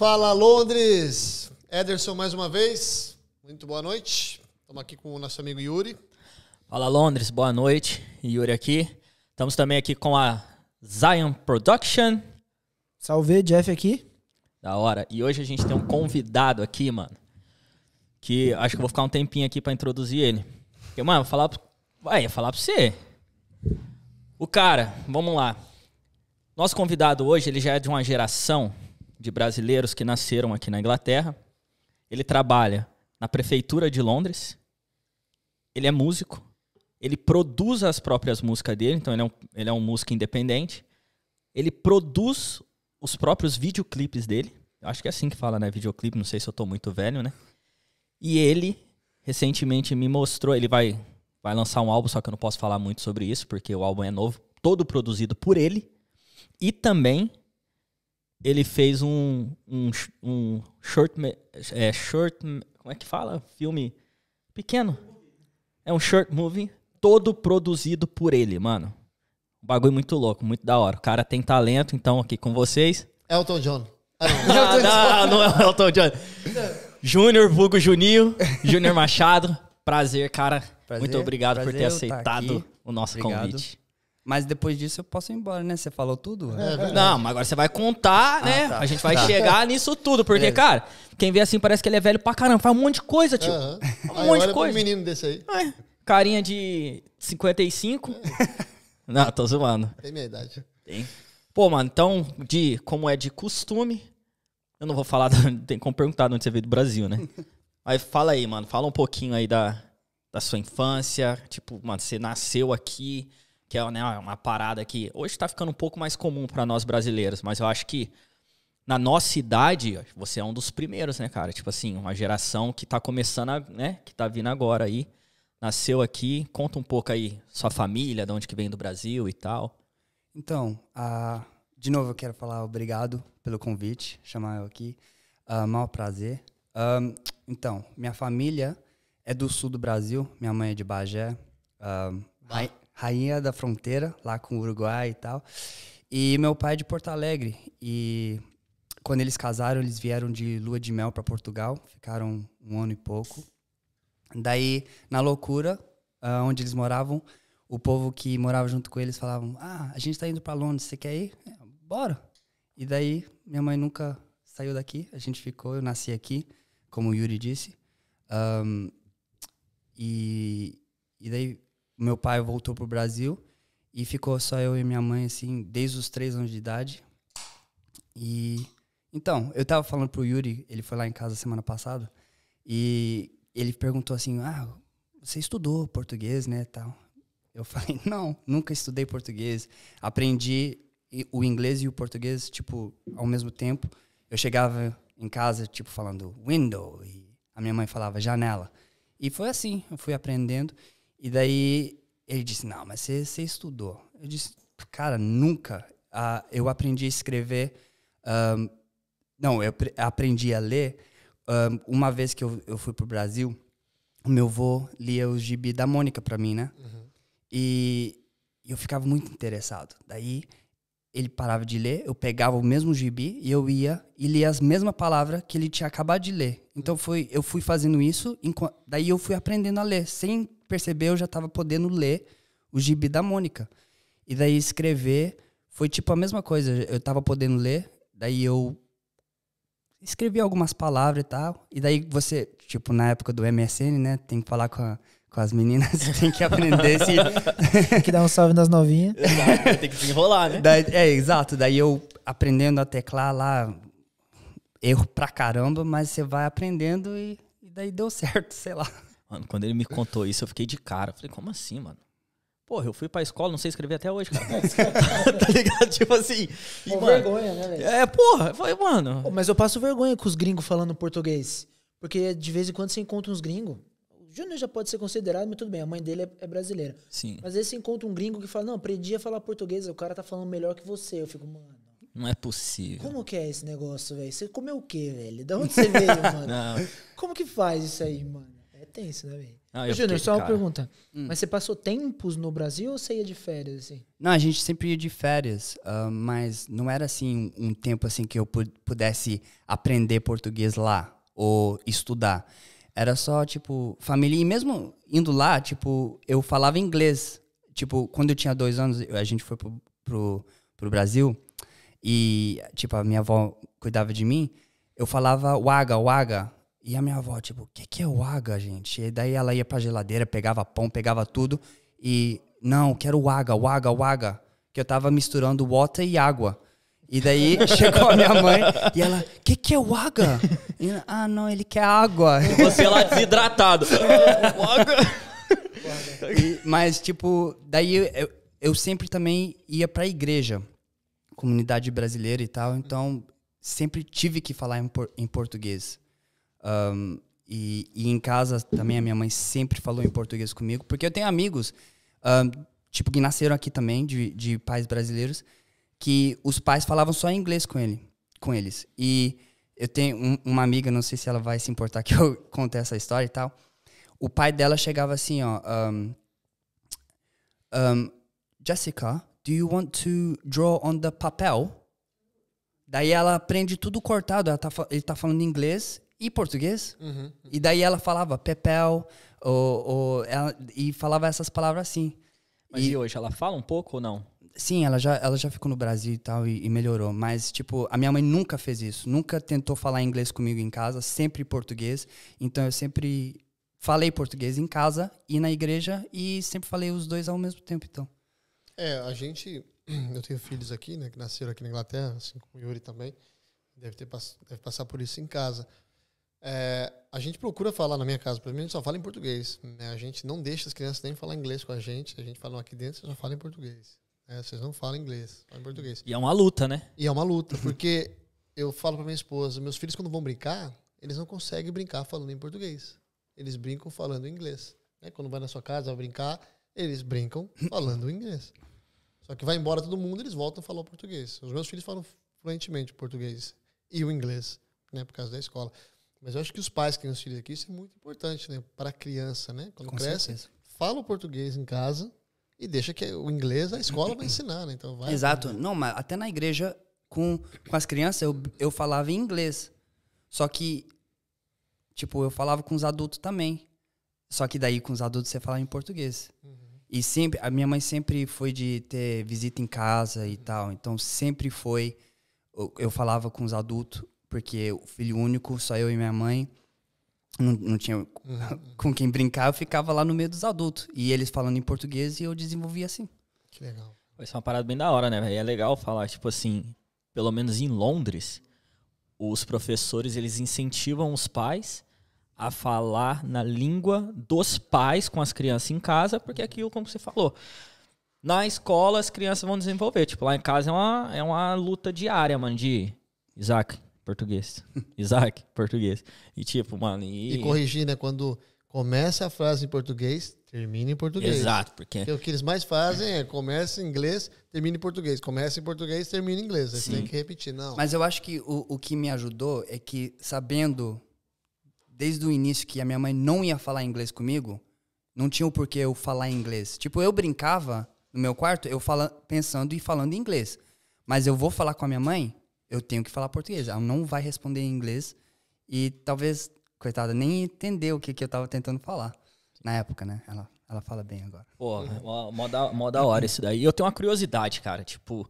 Fala, Londres! Ederson mais uma vez. Muito boa noite. Estamos aqui com o nosso amigo Yuri. Fala, Londres. Boa noite. Yuri aqui. Estamos também aqui com a Zion Production. Salve, Jeff aqui. Da hora. E hoje a gente tem um convidado aqui, mano, que acho que eu vou ficar um tempinho aqui pra introduzir ele. Porque, mano, ia falar pra você. O cara, vamos lá. Nosso convidado hoje, ele já é de uma geração de brasileiros que nasceram aqui na Inglaterra. Ele trabalha na prefeitura de Londres. Ele é músico. Ele produz as próprias músicas dele, então ele é um músico independente. Ele produz os próprios videoclipes dele. Eu acho que é assim que fala, né? Videoclipe, não sei se eu tô muito velho, né? E ele, recentemente, me mostrou... Ele vai lançar um álbum, só que eu não posso falar muito sobre isso, porque o álbum é novo, todo produzido por ele. E também... ele fez um short... Como é que fala? Filme pequeno. É um short movie, todo produzido por ele, mano. Um bagulho muito louco, muito da hora. O cara tem talento, então aqui com vocês. Elton John. Não é o Elton John. Júnior, vulgo Juninho, Júnior Machado. Prazer, cara. Muito obrigado por ter aceitado o nosso convite. Mas depois disso eu posso ir embora, né? Você falou tudo? Não, mas agora você vai contar, né? Tá. A gente vai chegar nisso tudo. Porque, cara, quem vê assim parece que ele é velho pra caramba. Faz um monte de coisa, tio. Um monte de coisa. Um menino desse aí. Carinha de 55. Não, tô zoando. Tem minha idade. Tem. Pô, mano, então, como é de costume, eu não vou falar, tem como perguntar de onde você veio do Brasil, né? Mas fala aí, mano, fala um pouquinho aí da sua infância. Tipo, mano, você nasceu aqui... que é, né, uma parada que hoje tá ficando um pouco mais comum para nós brasileiros, mas eu acho que na nossa idade, você é um dos primeiros, né, cara? Tipo assim, uma geração que tá começando, né, que tá vindo agora aí, nasceu aqui. Conta um pouco aí sua família, de onde que vem do Brasil e tal. Então, de novo eu quero falar obrigado pelo convite, chamar eu aqui. Maior prazer. Então, minha família é do sul do Brasil, minha mãe é de Bagé, Rainha da Fronteira, lá com o Uruguai e tal. E meu pai é de Porto Alegre. E quando eles casaram, eles vieram de lua de mel para Portugal. Ficaram 1 ano e pouco. Daí, na loucura, onde eles moravam, o povo que morava junto com eles falavam: a gente tá indo para Londres, você quer ir? Bora! E daí, minha mãe nunca saiu daqui. A gente ficou, eu nasci aqui, como o Yuri disse. E daí... meu pai voltou pro Brasil e ficou só eu e minha mãe, assim, desde os 3 anos de idade. E então, eu tava falando pro Yuri, ele foi lá em casa semana passada, e ele perguntou assim: você estudou português, né, tal? Eu falei: não, nunca estudei português. Aprendi o inglês e o português, tipo, ao mesmo tempo. Eu chegava em casa, tipo, falando window, e a minha mãe falava janela. E foi assim, eu fui aprendendo. E daí ele disse: não, mas você estudou. Eu disse: cara, nunca. Eu aprendi a escrever. Não, eu aprendi a ler. Uma vez que eu fui pro Brasil, o meu avô lia os gibi da Mônica pra mim, né? Uhum. E eu ficava muito interessado. Daí ele parava de ler, eu pegava o mesmo gibi e eu ia e lia as mesmas palavras que ele tinha acabado de ler. Então eu fui fazendo isso, daí eu fui aprendendo a ler. Sem perceber, eu já estava podendo ler o gibi da Mônica. E daí escrever foi tipo a mesma coisa. Eu estava podendo ler, daí eu escrevi algumas palavras e tal. E daí você, tipo, na época do MSN, né, tem que falar com as meninas, tem que aprender se... Tem que dar um salve nas novinhas. Exato, tem que desenrolar, né? Exato. Daí eu aprendendo a teclar lá, erro pra caramba, mas você vai aprendendo e daí deu certo, sei lá. Mano, quando ele me contou isso, eu fiquei de cara. Eu falei: como assim, mano? Porra, eu fui pra escola, não sei escrever até hoje, cara. Tá ligado? Tipo assim... Com vergonha, né, velho? Porra. Eu falei: mano... Mas eu passo vergonha com os gringos falando português. Porque de vez em quando você encontra uns gringos. O Júnior já pode ser considerado, mas tudo bem. A mãe dele é brasileira. Sim. Mas aí você encontra um gringo que fala: não, aprendi a falar português. O cara tá falando melhor que você. Eu fico: mano... não é possível. Como que é esse negócio, velho? Você comeu o quê, velho? De onde você veio, mano? Não. Como que faz isso aí, mano? É tenso, né, velho? Ah, eu Júnior, fiquei, só uma cara. pergunta. Mas você passou tempos no Brasil ou você ia de férias, assim? Não, a gente sempre ia de férias, mas não era assim um tempo assim que eu pudesse aprender português lá ou estudar. Era só, tipo, família. E mesmo indo lá, tipo, eu falava inglês. Tipo, quando eu tinha 2 anos, a gente foi pro Brasil e, tipo, a minha avó cuidava de mim. Eu falava waga, waga. E a minha avó, tipo, o que é waga, gente? E daí ela ia pra geladeira, pegava pão, pegava tudo. E, não, quero waga, waga, waga. Que eu tava misturando water e água. E daí chegou a minha mãe e ela, que é waga? E, não, ele quer água. Você lá desidratado. Waga. Mas, tipo, daí eu sempre também ia pra igreja. Comunidade brasileira e tal. Então, sempre tive que falar em português. E em casa também a minha mãe sempre falou em português comigo, porque eu tenho amigos tipo que nasceram aqui também de pais brasileiros que os pais falavam só em inglês com eles. E eu tenho uma amiga, não sei se ela vai se importar que eu conte essa história e tal. O pai dela chegava assim, ó, Jessica, do you want to draw on the papel? Daí ela aprende tudo cortado, ele tá falando inglês e português. E daí ela falava papel, e falava essas palavras assim. Mas e hoje, ela fala um pouco ou não? Sim, ela já ficou no Brasil e tal, e melhorou. Mas, tipo, a minha mãe nunca fez isso. Nunca tentou falar inglês comigo em casa, sempre português. Então, eu sempre falei português em casa e na igreja, e sempre falei os dois ao mesmo tempo, então. Eu tenho filhos aqui, né, que nasceram aqui na Inglaterra, assim como o Yuri também. Deve passar por isso em casa. A gente procura falar na minha casa, pelo menos a gente só fala em português, né? A gente não deixa as crianças nem falar inglês com a gente fala, aqui dentro você só fala em português. Vocês não falam inglês, falam em português. E é uma luta, né? E é uma luta, porque eu falo pra minha esposa, meus filhos quando vão brincar, eles não conseguem brincar falando em português. Eles brincam falando inglês. Né? Quando vai na sua casa brincar, eles brincam falando inglês. Só que vai embora todo mundo, eles voltam a falar o português. Os meus filhos falam fluentemente o português e o inglês, né, por causa da escola. Mas eu acho que os pais que têm os filhos aqui, isso é muito importante, né? Para a criança, né? Quando cresce, fala o português em casa e deixa que o inglês a escola vai ensinar, né? Então vai. Exato. Aprender. Não, mas até na igreja, com as crianças, eu falava em inglês. Só que, tipo, eu falava com os adultos também. Só que daí, com os adultos, você fala em português. E sempre, a minha mãe sempre foi de ter visita em casa e tal. Então, sempre foi... Eu falava com os adultos, porque o filho único, só eu e minha mãe, não tinha com quem brincar, eu ficava lá no meio dos adultos. E eles falando em português e eu desenvolvia assim. Que legal. Vai ser uma parada bem da hora, né, velho? É legal falar, tipo assim, pelo menos em Londres, os professores, eles incentivam os pais a falar na língua dos pais com as crianças em casa, porque aquilo, como você falou, na escola as crianças vão desenvolver. Tipo, lá em casa é uma luta diária, mano, de Isaac, português. Isaac, português. E tipo, mano... E corrigir, né? Quando começa a frase em português, termina em português. Exato, porque o que eles mais fazem é começa em inglês, termina em português. Começa em português, termina em inglês. Aí você tem que repetir, não. Mas eu acho que o que me ajudou é que, sabendo desde o início que a minha mãe não ia falar inglês comigo, não tinha o porquê eu falar inglês. Tipo, eu brincava no meu quarto, pensando e falando inglês. Mas eu vou falar com a minha mãe, eu tenho que falar português. Ela não vai responder em inglês e talvez, coitada, nem entender o que eu tava tentando falar. Na época, né? Ela fala bem agora. Pô, mó da hora isso daí. E eu tenho uma curiosidade, cara, tipo...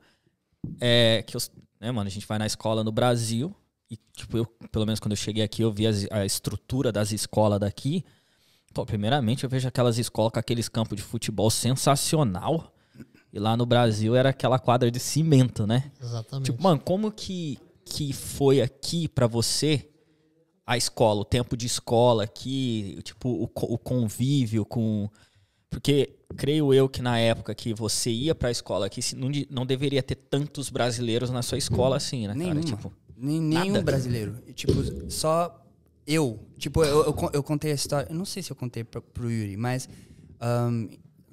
que né, mano, a gente vai na escola no Brasil e, tipo, eu, pelo menos quando eu cheguei aqui, eu vi a estrutura das escolas daqui. Pô, primeiramente, eu vejo aquelas escolas com aqueles campos de futebol sensacional. E lá no Brasil era aquela quadra de cimento, né? Exatamente. Tipo, mano, como que foi aqui pra você a escola, o tempo de escola aqui, tipo, o convívio com... Porque creio eu que na época que você ia pra escola aqui, não deveria ter tantos brasileiros na sua escola assim, né, cara? Tipo, nenhum brasileiro. Tipo, só eu. Tipo, eu contei a história... Eu não sei se eu contei pro Yuri, mas...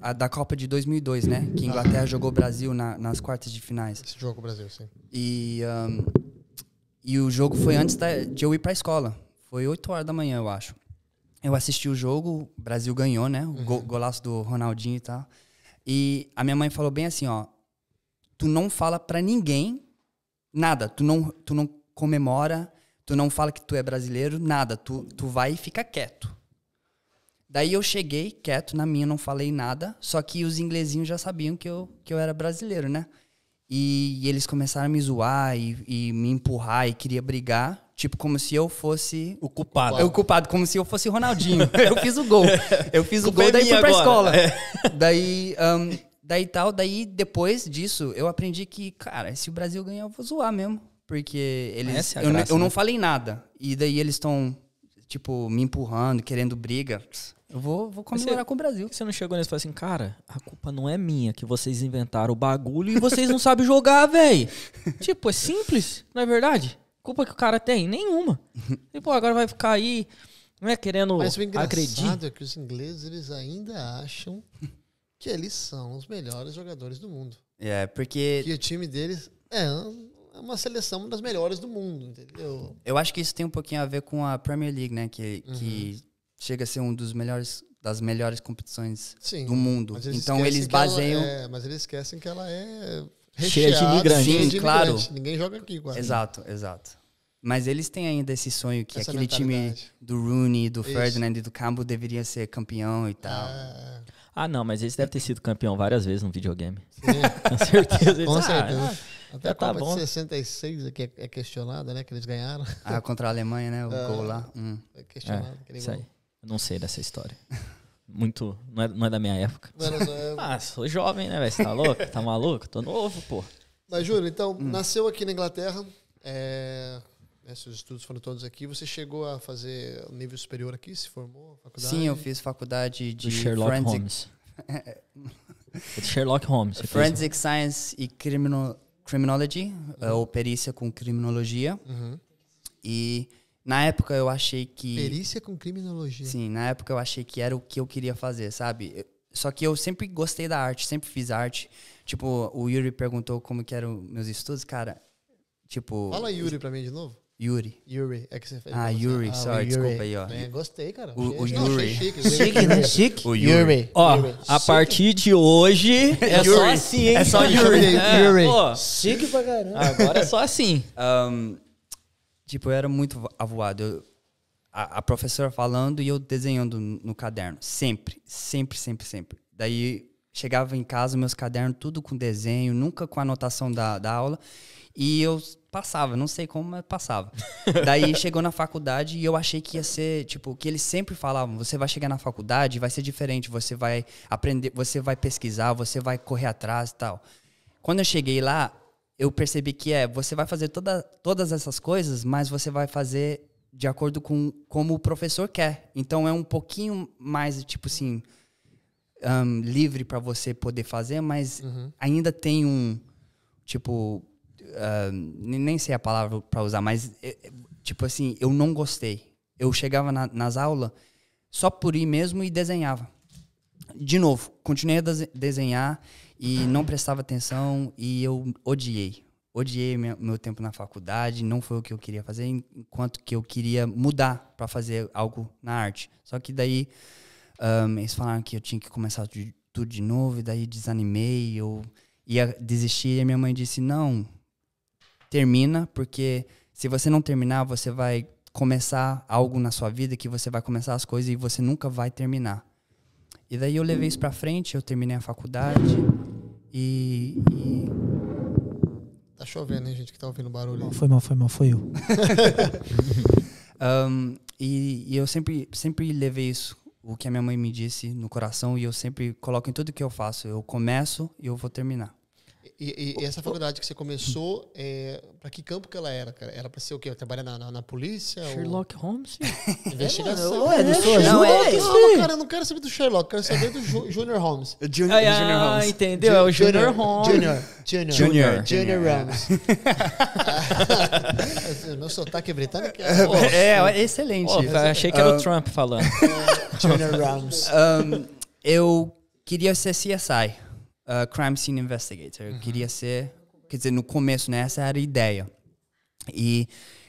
a da Copa de 2002, né? Que a Inglaterra jogou o Brasil nas quartas de finais. Esse jogo o Brasil, sim. E o jogo foi antes de eu ir pra escola. Foi 8 horas da manhã, eu acho. eu assisti o jogo, o Brasil ganhou, né? O golaço do Ronaldinho e tal. E a minha mãe falou bem assim, ó, tu não fala pra ninguém nada, tu não comemora, tu não fala que tu é brasileiro, nada, tu vai e fica quieto. Daí eu cheguei quieto na minha, não falei nada, só que os inglesinhos já sabiam que eu era brasileiro, né? E eles começaram a me zoar e me empurrar e queria brigar, tipo como se eu fosse O culpado. o culpado, como se eu fosse Ronaldinho. Eu fiz o gol. Eu fiz o gol, daí fui pra escola. Daí depois disso, eu aprendi que, cara, se o Brasil ganhar, eu vou zoar mesmo. Porque eles, eu não falei nada. E daí eles estão, tipo, me empurrando, querendo briga. Eu vou comemorar com o Brasil. Por que você não chegou nesse e falou assim, cara, a culpa não é minha, que vocês inventaram o bagulho e vocês não sabem jogar, velho. Tipo, é simples, não é verdade? Culpa que o cara tem? Nenhuma. E, pô, agora vai ficar aí, não é querendo Mas o agredir. engraçado é que os ingleses, eles ainda acham que eles são os melhores jogadores do mundo. É, porque Que o time deles é uma seleção das melhores do mundo, entendeu? eu acho que isso tem um pouquinho a ver com a Premier League, né? Que chega a ser um das melhores competições Sim, do mundo. mas Então eles esquecem que ela baseiam... mas eles esquecem que ela é Cheia de recheada, imigrantes. cheia Sim, de claro. imigrantes. Ninguém joga aqui quase. Exato. Mas eles têm ainda esse sonho que Essa aquele time mentalidade. do Rooney, do Isso. Ferdinand e do Campbell deveria ser campeão e tal. Ah, não, mas eles devem ter sido campeão várias vezes no videogame. Sim, Com certeza. Eles, com certeza. Até já a tá Copa bom. de 66 aqui é questionada, né? Que eles ganharam. Contra a Alemanha, né? O gol lá. É questionado. aquele isso gol. aí. Eu não sei dessa história. Muito. Não é da minha época. Sou jovem, né, velho? Você tá louco? Tá maluco? Tô novo, pô. Mas, Júlio, então, nasceu aqui na Inglaterra. Seus estudos foram todos aqui. Você chegou a fazer um nível superior aqui? Se formou? Faculdade? Sim, eu fiz faculdade Do de Sherlock Holmes. Do Sherlock Holmes. Você fez, Forensic Science e Criminology, ou perícia com criminologia. E na época eu achei que... Perícia com criminologia. Sim, na época eu achei que era o que eu queria fazer, sabe? Só que eu sempre gostei da arte, sempre fiz arte. Tipo, o Yuri perguntou como que eram meus estudos, cara. Tipo... Fala Yuri pra mim de novo. Yuri. Yuri, é que você fez. Yuri, sorry, desculpa aí, ó. Gostei, cara. O Achei Yuri. chique, Chique, né? Chique. O Yuri. Ó, Yuri. a partir de hoje é só assim, hein? É só Yuri. Yuri. Pô, Chique pra caramba. agora é só assim. Tipo, eu era muito avoado. A professora falando e eu desenhando no caderno. Sempre. Daí, chegava em casa, meus cadernos, tudo com desenho, nunca com anotação da aula. E eu passava, não sei como, mas passava. Daí, chegou na faculdade e eu achei que ia ser, tipo, que eles sempre falavam, você vai chegar na faculdade e vai ser diferente, você vai aprender, você vai pesquisar, você vai correr atrás e tal. Quando eu cheguei lá, eu percebi que você vai fazer todas essas coisas, mas você vai fazer de acordo com como o professor quer. Então, é um pouquinho mais, tipo assim, livre para você poder fazer, mas ainda tem um, tipo, nem sei a palavra para usar, mas, tipo assim, eu não gostei. Eu chegava nas aulas só por ir mesmo e desenhava. De novo, continuei a desenhar e não prestava atenção e eu odiei. Odiei meu tempo na faculdade, não foi o que eu queria fazer, enquanto que eu queria mudar para fazer algo na arte. Só que daí eles falaram que eu tinha que começar tudo de novo, e daí desanimei, eu ia desistir, e minha mãe disse, não, termina, porque se você não terminar, você vai começar algo na sua vida, que você vai começar as coisas e você nunca vai terminar. E daí eu levei isso pra frente, eu terminei a faculdade e... Tá chovendo, hein, gente, que tá ouvindo barulho. Foi mal, foi eu. E eu sempre levei isso, o que a minha mãe me disse, no coração, e eu sempre coloco em tudo que eu faço. Eu começo e eu vou terminar. E essa faculdade que você começou, pra que campo que ela era, cara? Era pra ser o quê? Trabalhar na polícia? Sherlock Holmes? Investigação. Ué, não sou Não, ajuda, Calma, cara, eu não quero saber do Sherlock, quero saber do Junior Holmes. Ah, entendeu? É o Junior Holmes. Junior Holmes. Meu sotaque britânico É excelente. Pô, achei que era o Trump falando. Junior Holmes. Eu queria ser CSI, Crime Scene Investigator. Eu queria ser, quer dizer, no começo, né, essa era a ideia. E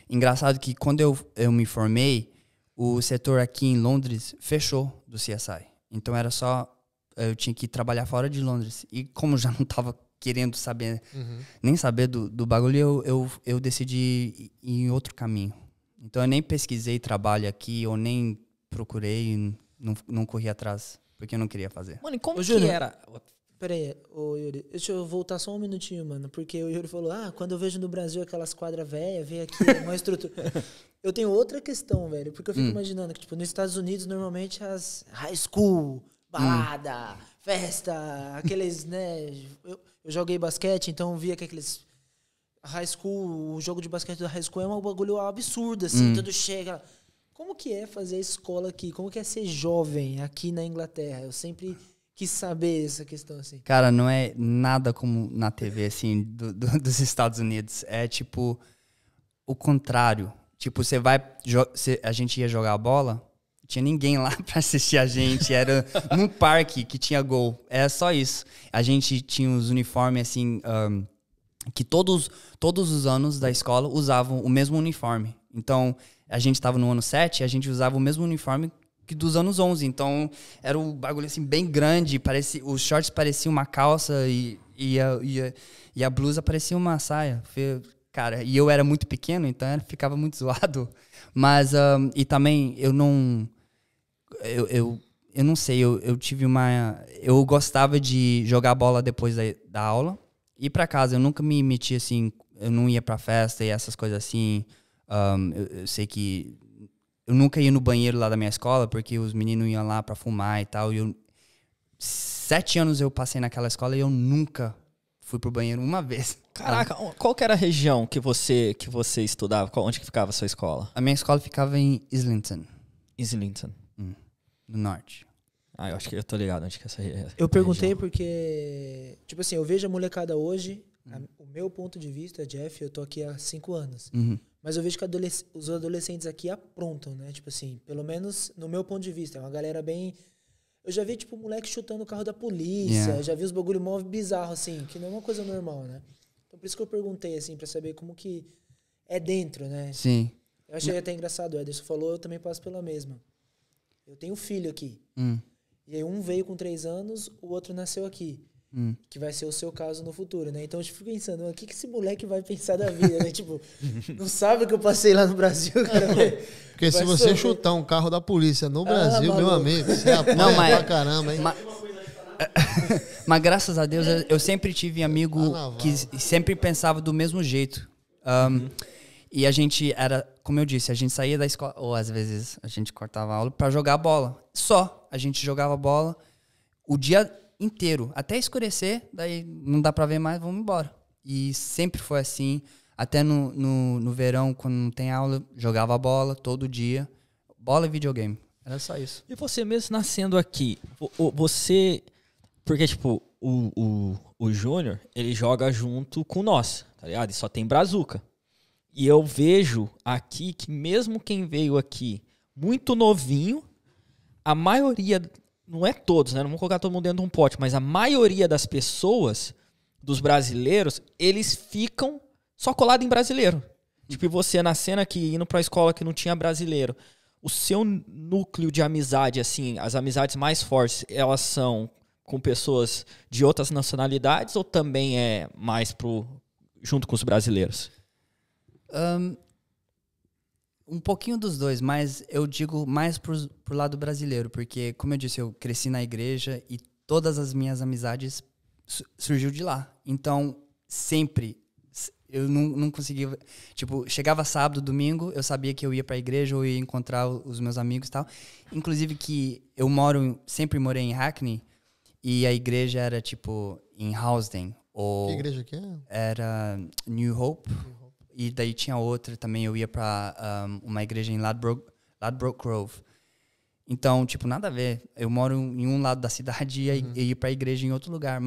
engraçado que quando eu me formei, o setor aqui em Londres fechou do CSI. Então era só... Eu tinha que trabalhar fora de Londres. E como já não tava querendo saber, nem saber do bagulho, eu decidi ir em outro caminho. Então eu nem pesquisei trabalho aqui, ou nem procurei, não corri atrás, porque eu não queria fazer. Mano, e como Ô, que Júnior, era? Pera aí, ô Yuri, deixa eu voltar só um minutinho, mano. Porque o Yuri falou, quando eu vejo no Brasil aquelas quadras velhas, vem aqui uma estrutura. Eu tenho outra questão, velho, porque eu fico imaginando que, tipo, nos Estados Unidos, normalmente as high school, balada, festa, aqueles, né... Eu joguei basquete, então via que aqueles high school, o jogo de basquete da high school é um bagulho absurdo, assim, tudo chega. Como que é fazer escola aqui? Como que é ser jovem aqui na Inglaterra? Eu sempre quis saber essa questão, assim. Cara, não é nada como na TV, assim, dos Estados Unidos. É, tipo, o contrário. Tipo, você vai... A gente ia jogar bola, tinha ninguém lá pra assistir a gente. Era num parque que tinha gol. Era só isso. A gente tinha os uniformes, assim... que todos os anos da escola usavam o mesmo uniforme. Então, a gente estava no ano 7, a gente usava o mesmo uniforme que dos anos 11. Então, era um bagulho assim bem grande, os shorts pareciam uma calça e a blusa parecia uma saia. Cara, e eu era muito pequeno, então ficava muito zoado. Mas, e também, eu não sei, eu tive uma... Eu gostava de jogar bola depois da aula. Ir pra casa, eu nunca me meti assim, eu não ia pra festa e essas coisas assim. Eu sei que eu nunca ia no banheiro lá da minha escola, porque os meninos iam lá pra fumar e tal. 7 anos eu passei naquela escola e eu nunca fui pro banheiro uma vez. Caraca, qual que era a região que você estudava? Onde que ficava a sua escola? A minha escola ficava em Islington. Islington. No norte. Eu acho que eu tô ligado onde que essa Eu perguntei porque, tipo assim, eu vejo a molecada hoje, o meu ponto de vista, Jeff, eu tô aqui há 5 anos, mas eu vejo que os adolescentes aqui aprontam, né? Tipo assim, pelo menos no meu ponto de vista, é uma galera bem... Eu já vi, tipo, moleque chutando o carro da polícia, eu já vi os bagulho mó bizarro, assim, que não é uma coisa normal, né? Então por isso que eu perguntei, assim, pra saber como que é dentro, né? Sim. Eu achei até engraçado, o Ederson falou, eu também passo pela mesma. Eu tenho um filho aqui. E aí um veio com 3 anos, o outro nasceu aqui. Que vai ser o seu caso no futuro, né? Então eu fico pensando, o que esse moleque vai pensar da vida, né? Tipo, não sabe o que eu passei lá no Brasil, cara. Porque se você chutar um carro da polícia no Brasil, meu amigo, você apanha pra caramba, hein? Mas graças a Deus, eu sempre tive amigo que sempre pensava do mesmo jeito. E a gente era, como eu disse, a gente saía da escola, ou às vezes a gente cortava a aula pra jogar bola. Só a gente jogava bola o dia inteiro, até escurecer, daí não dá pra ver mais, vamos embora. E sempre foi assim, até no verão, quando não tem aula, jogava bola todo dia. Bola e videogame, era só isso. E você mesmo nascendo aqui, você... Porque, tipo, o Júnior, ele joga junto com nós, tá ligado? E só tem brazuca. E eu vejo aqui que mesmo quem veio aqui muito novinho, a maioria, não é todos, né? Não vamos colocar todo mundo dentro de um pote, mas a maioria das pessoas, dos brasileiros, eles ficam só colados em brasileiro. Tipo, você nascendo aqui, indo pra escola que não tinha brasileiro. O seu núcleo de amizade, assim, as amizades mais fortes, elas são com pessoas de outras nacionalidades ou também é mais junto com os brasileiros? Um pouquinho dos dois, mas eu digo mais pro lado brasileiro, porque, como eu disse, eu cresci na igreja e todas as minhas amizades surgiu de lá. Então, sempre, eu não conseguia... Tipo, chegava sábado, domingo, eu sabia que eu ia pra igreja ou ia encontrar os meus amigos e tal. Inclusive que eu sempre morei em Hackney e a igreja era, tipo, em Housden. Que igreja que é? Era New Hope. E daí tinha outra também, eu ia pra uma igreja em Ladbroke Grove. Então, tipo, nada a ver. Eu moro em um lado da cidade e ia pra igreja em outro lugar.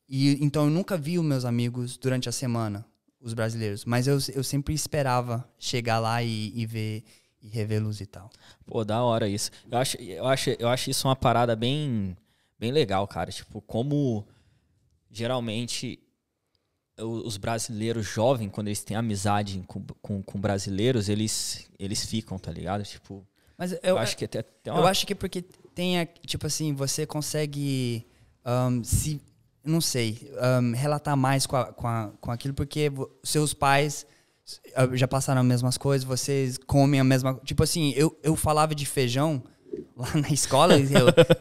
Então eu nunca vi os meus amigos durante a semana, os brasileiros. Mas eu sempre esperava chegar lá e ver e revê-los e tal. Pô, da hora isso. Eu acho isso uma parada bem, bem legal, cara. Tipo, como geralmente... Os brasileiros jovens, quando eles têm amizade com brasileiros, eles ficam, tá ligado? Tipo, Mas Eu acho que tem eu uma... acho que porque tem, tipo assim, você consegue não sei, relatar mais com aquilo, porque seus pais já passaram as mesmas coisas, vocês comem a mesma... Tipo assim, eu falava de feijão lá na escola,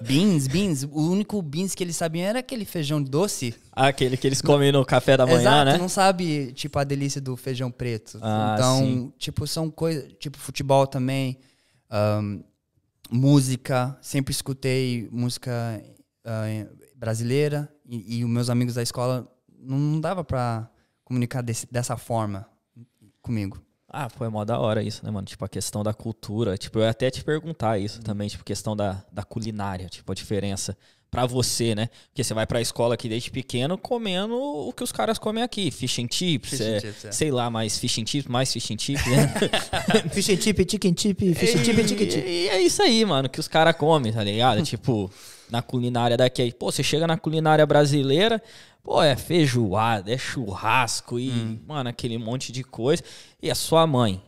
beans, o único beans que eles sabiam era aquele feijão doce. Aquele que eles comem no café da manhã, Exato, né? não sabe, tipo, a delícia do feijão preto. Ah, então, sim. tipo, são coisas... Tipo, futebol também, música, sempre escutei música brasileira e os meus amigos da escola não dava pra comunicar dessa forma comigo. Ah, pô, é mó da hora isso, né, mano? Tipo, a questão da cultura. Tipo, eu ia até te perguntar isso também, tipo, questão da culinária, tipo, a diferença pra você, né? Porque você vai pra escola aqui desde pequeno comendo o que os caras comem aqui. Fish and chips, sei lá, mais fish and chips, né? Fish and chip, chicken chip, fish and chip, chicken chip. E é isso aí, mano, que os caras comem, tá ligado? Tipo, na culinária daqui. Pô, você chega na culinária brasileira, pô, é feijoada, é churrasco e, mano, aquele monte de coisa. E a sua mãe,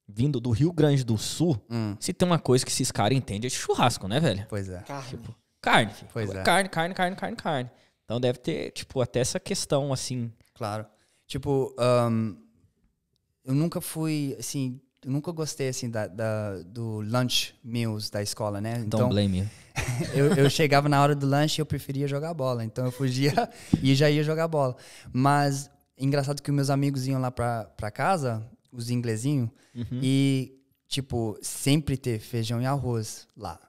vindo do Rio Grande do Sul, se tem uma coisa que esses caras entendem é de churrasco, né, velho? Pois é. Tipo, carne, filho. Pois é. Carne. Então deve ter, tipo, até essa questão, assim. Claro. Tipo, eu nunca fui, assim, eu nunca gostei, assim, do lunch meals da escola, né? Don't blame you. eu chegava na hora do lanche e eu preferia jogar bola. Então eu fugia e já ia jogar bola. Mas, engraçado que os meus amigos iam lá pra casa, os inglesinhos, e, tipo, sempre ter feijão e arroz lá.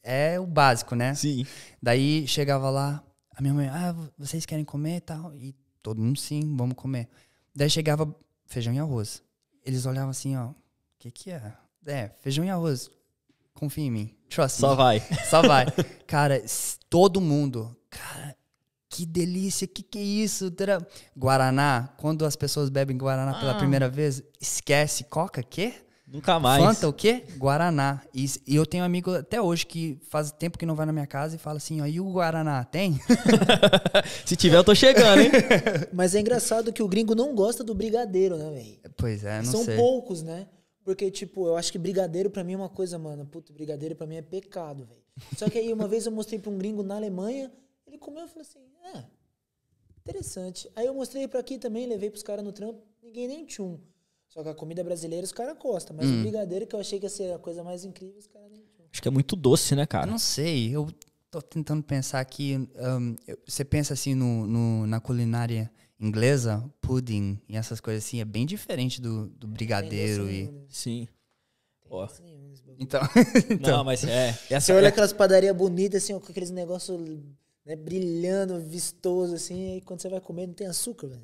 É o básico, né? Sim. Daí chegava lá, a minha mãe, vocês querem comer e tal? E todo mundo, sim, vamos comer. Daí chegava feijão e arroz. Eles olhavam assim, ó, o que é? É, feijão e arroz. Confia em mim. Trust Só me. vai. Só vai. Cara, todo mundo, cara, que delícia, que é isso? Guaraná, quando as pessoas bebem Guaraná pela primeira vez, esquece. Coca, quê? Nunca mais. Fanta, o quê? Guaraná. E eu tenho um amigo até hoje que faz tempo que não vai na minha casa e fala assim, ó, e o Guaraná, tem? Se tiver, eu tô chegando, hein? Mas é engraçado que o gringo não gosta do brigadeiro, né, velho? Pois é, não São sei. poucos, né? Porque, tipo, eu acho que brigadeiro pra mim é uma coisa, mano. Puta, brigadeiro pra mim é pecado, velho. Só que aí uma vez eu mostrei pra um gringo na Alemanha, ele comeu e falou assim, interessante. Aí eu mostrei pra aqui também, levei pros caras no trampo, ninguém nem tchum. Só que a comida brasileira os caras gostam, mas o brigadeiro que eu achei que ia ser a coisa mais incrível, os caras nem tchum. Acho que é muito doce, né, Eu cara? não sei, eu tô tentando pensar aqui, você pensa assim na culinária inglesa, pudding e essas coisas assim, é bem diferente do brigadeiro e... Sim. Ó. Então, Não, mas Você olha aquelas padarias bonitas, assim, ó, com aqueles negócios, né, brilhando, vistoso, assim, aí quando você vai comer não tem açúcar, velho.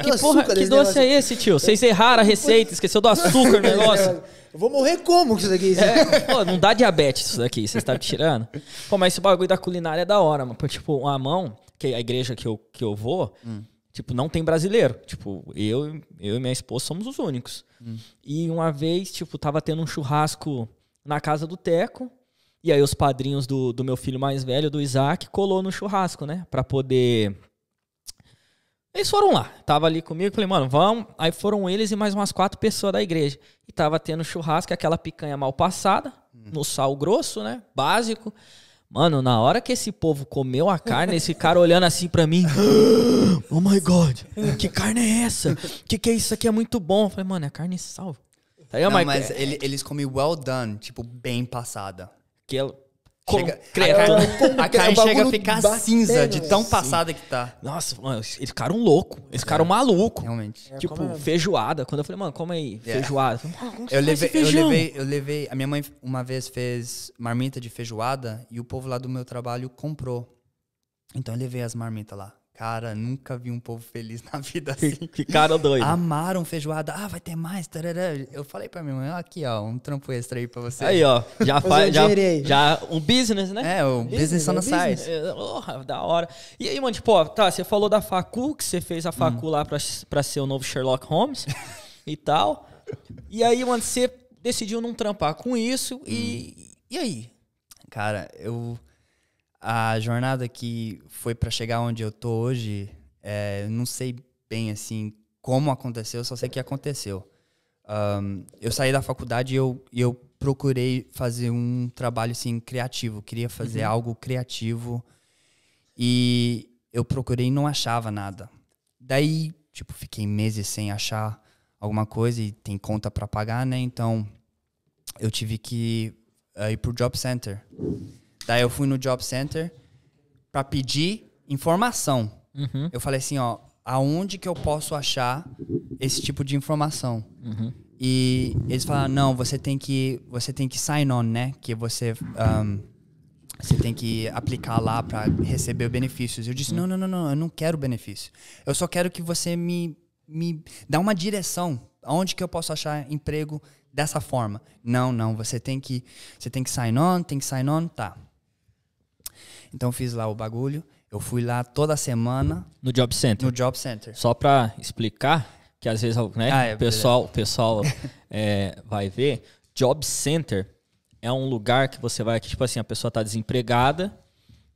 Que doce é esse, tio? Vocês erraram a receita, esqueceu do açúcar no negócio. Eu vou morrer como com isso daqui? Pô, não dá diabetes isso daqui, você está tirando. Pô, mas esse bagulho da culinária é da hora, mano. Porque, tipo, uma mão, que a igreja que eu vou, tipo, não tem brasileiro. Tipo, eu e minha esposa somos os únicos. E uma vez, tipo, tava tendo um churrasco na casa do Teco. E aí os padrinhos do meu filho mais velho, do Isaac, colou no churrasco, né? Pra poder... Eles foram lá. Tava ali comigo, falei, mano, vamos. Aí foram eles e mais umas 4 pessoas da igreja. E tava tendo churrasco, aquela picanha mal passada, no sal grosso, né? Básico. Mano, na hora que esse povo comeu a carne, esse cara olhando assim pra mim. Oh my God, que carne é essa? Que é isso aqui? É muito bom. Eu falei, mano, é carne e sal. Tá aí, não, mas eles comem well done, tipo, bem passada. Que é Concreto, né? A carne chega a ficar cinza de tão passada que tá. Nossa, mano, eles ficaram loucos. Eles ficaram malucos. Realmente. Tipo, feijoada. Quando eu falei, mano, como aí? Feijoada. Eu falei, mano, eu levei. A minha mãe uma vez fez marmita de feijoada e o povo lá do meu trabalho comprou. Então eu levei as marmitas lá. Cara, nunca vi um povo feliz na vida assim. Ficaram doidos. Amaram feijoada. Vai ter mais. Tarará. Eu falei pra minha mãe, aqui, ó, um trampo extra aí pra você. Aí, ó, já faz. Já um business, né? O business on the side. Da hora. E aí, mano, tipo, ó, tá, você falou da facu, que você fez a facu lá pra ser o novo Sherlock Holmes e tal. E aí, mano, você decidiu não trampar com isso e aí? Cara, a jornada que foi pra chegar onde eu tô hoje, eu não sei bem, assim, como aconteceu, só sei que aconteceu. Eu saí da faculdade e eu procurei fazer um trabalho assim criativo, queria fazer algo criativo e eu procurei e não achava nada. Daí, tipo, fiquei meses sem achar alguma coisa e tem conta para pagar, né? Então, eu tive que ir pro Job Center. Daí eu fui no Job Center para pedir informação. Eu falei assim, ó, aonde que eu posso achar esse tipo de informação? E eles falaram, não, você tem que sign on, né? Que você tem que aplicar lá para receber benefícios. Eu disse, não, eu não quero benefício. Eu só quero que você me dá uma direção. Aonde que eu posso achar emprego dessa forma? Não, você tem que sign on, tá. Então eu fiz lá o bagulho. Eu fui lá toda semana. No Job Center. No Job Center. Só pra explicar, que às vezes, né, o pessoal vai ver. Job Center é um lugar que você vai, que tipo assim, a pessoa tá desempregada,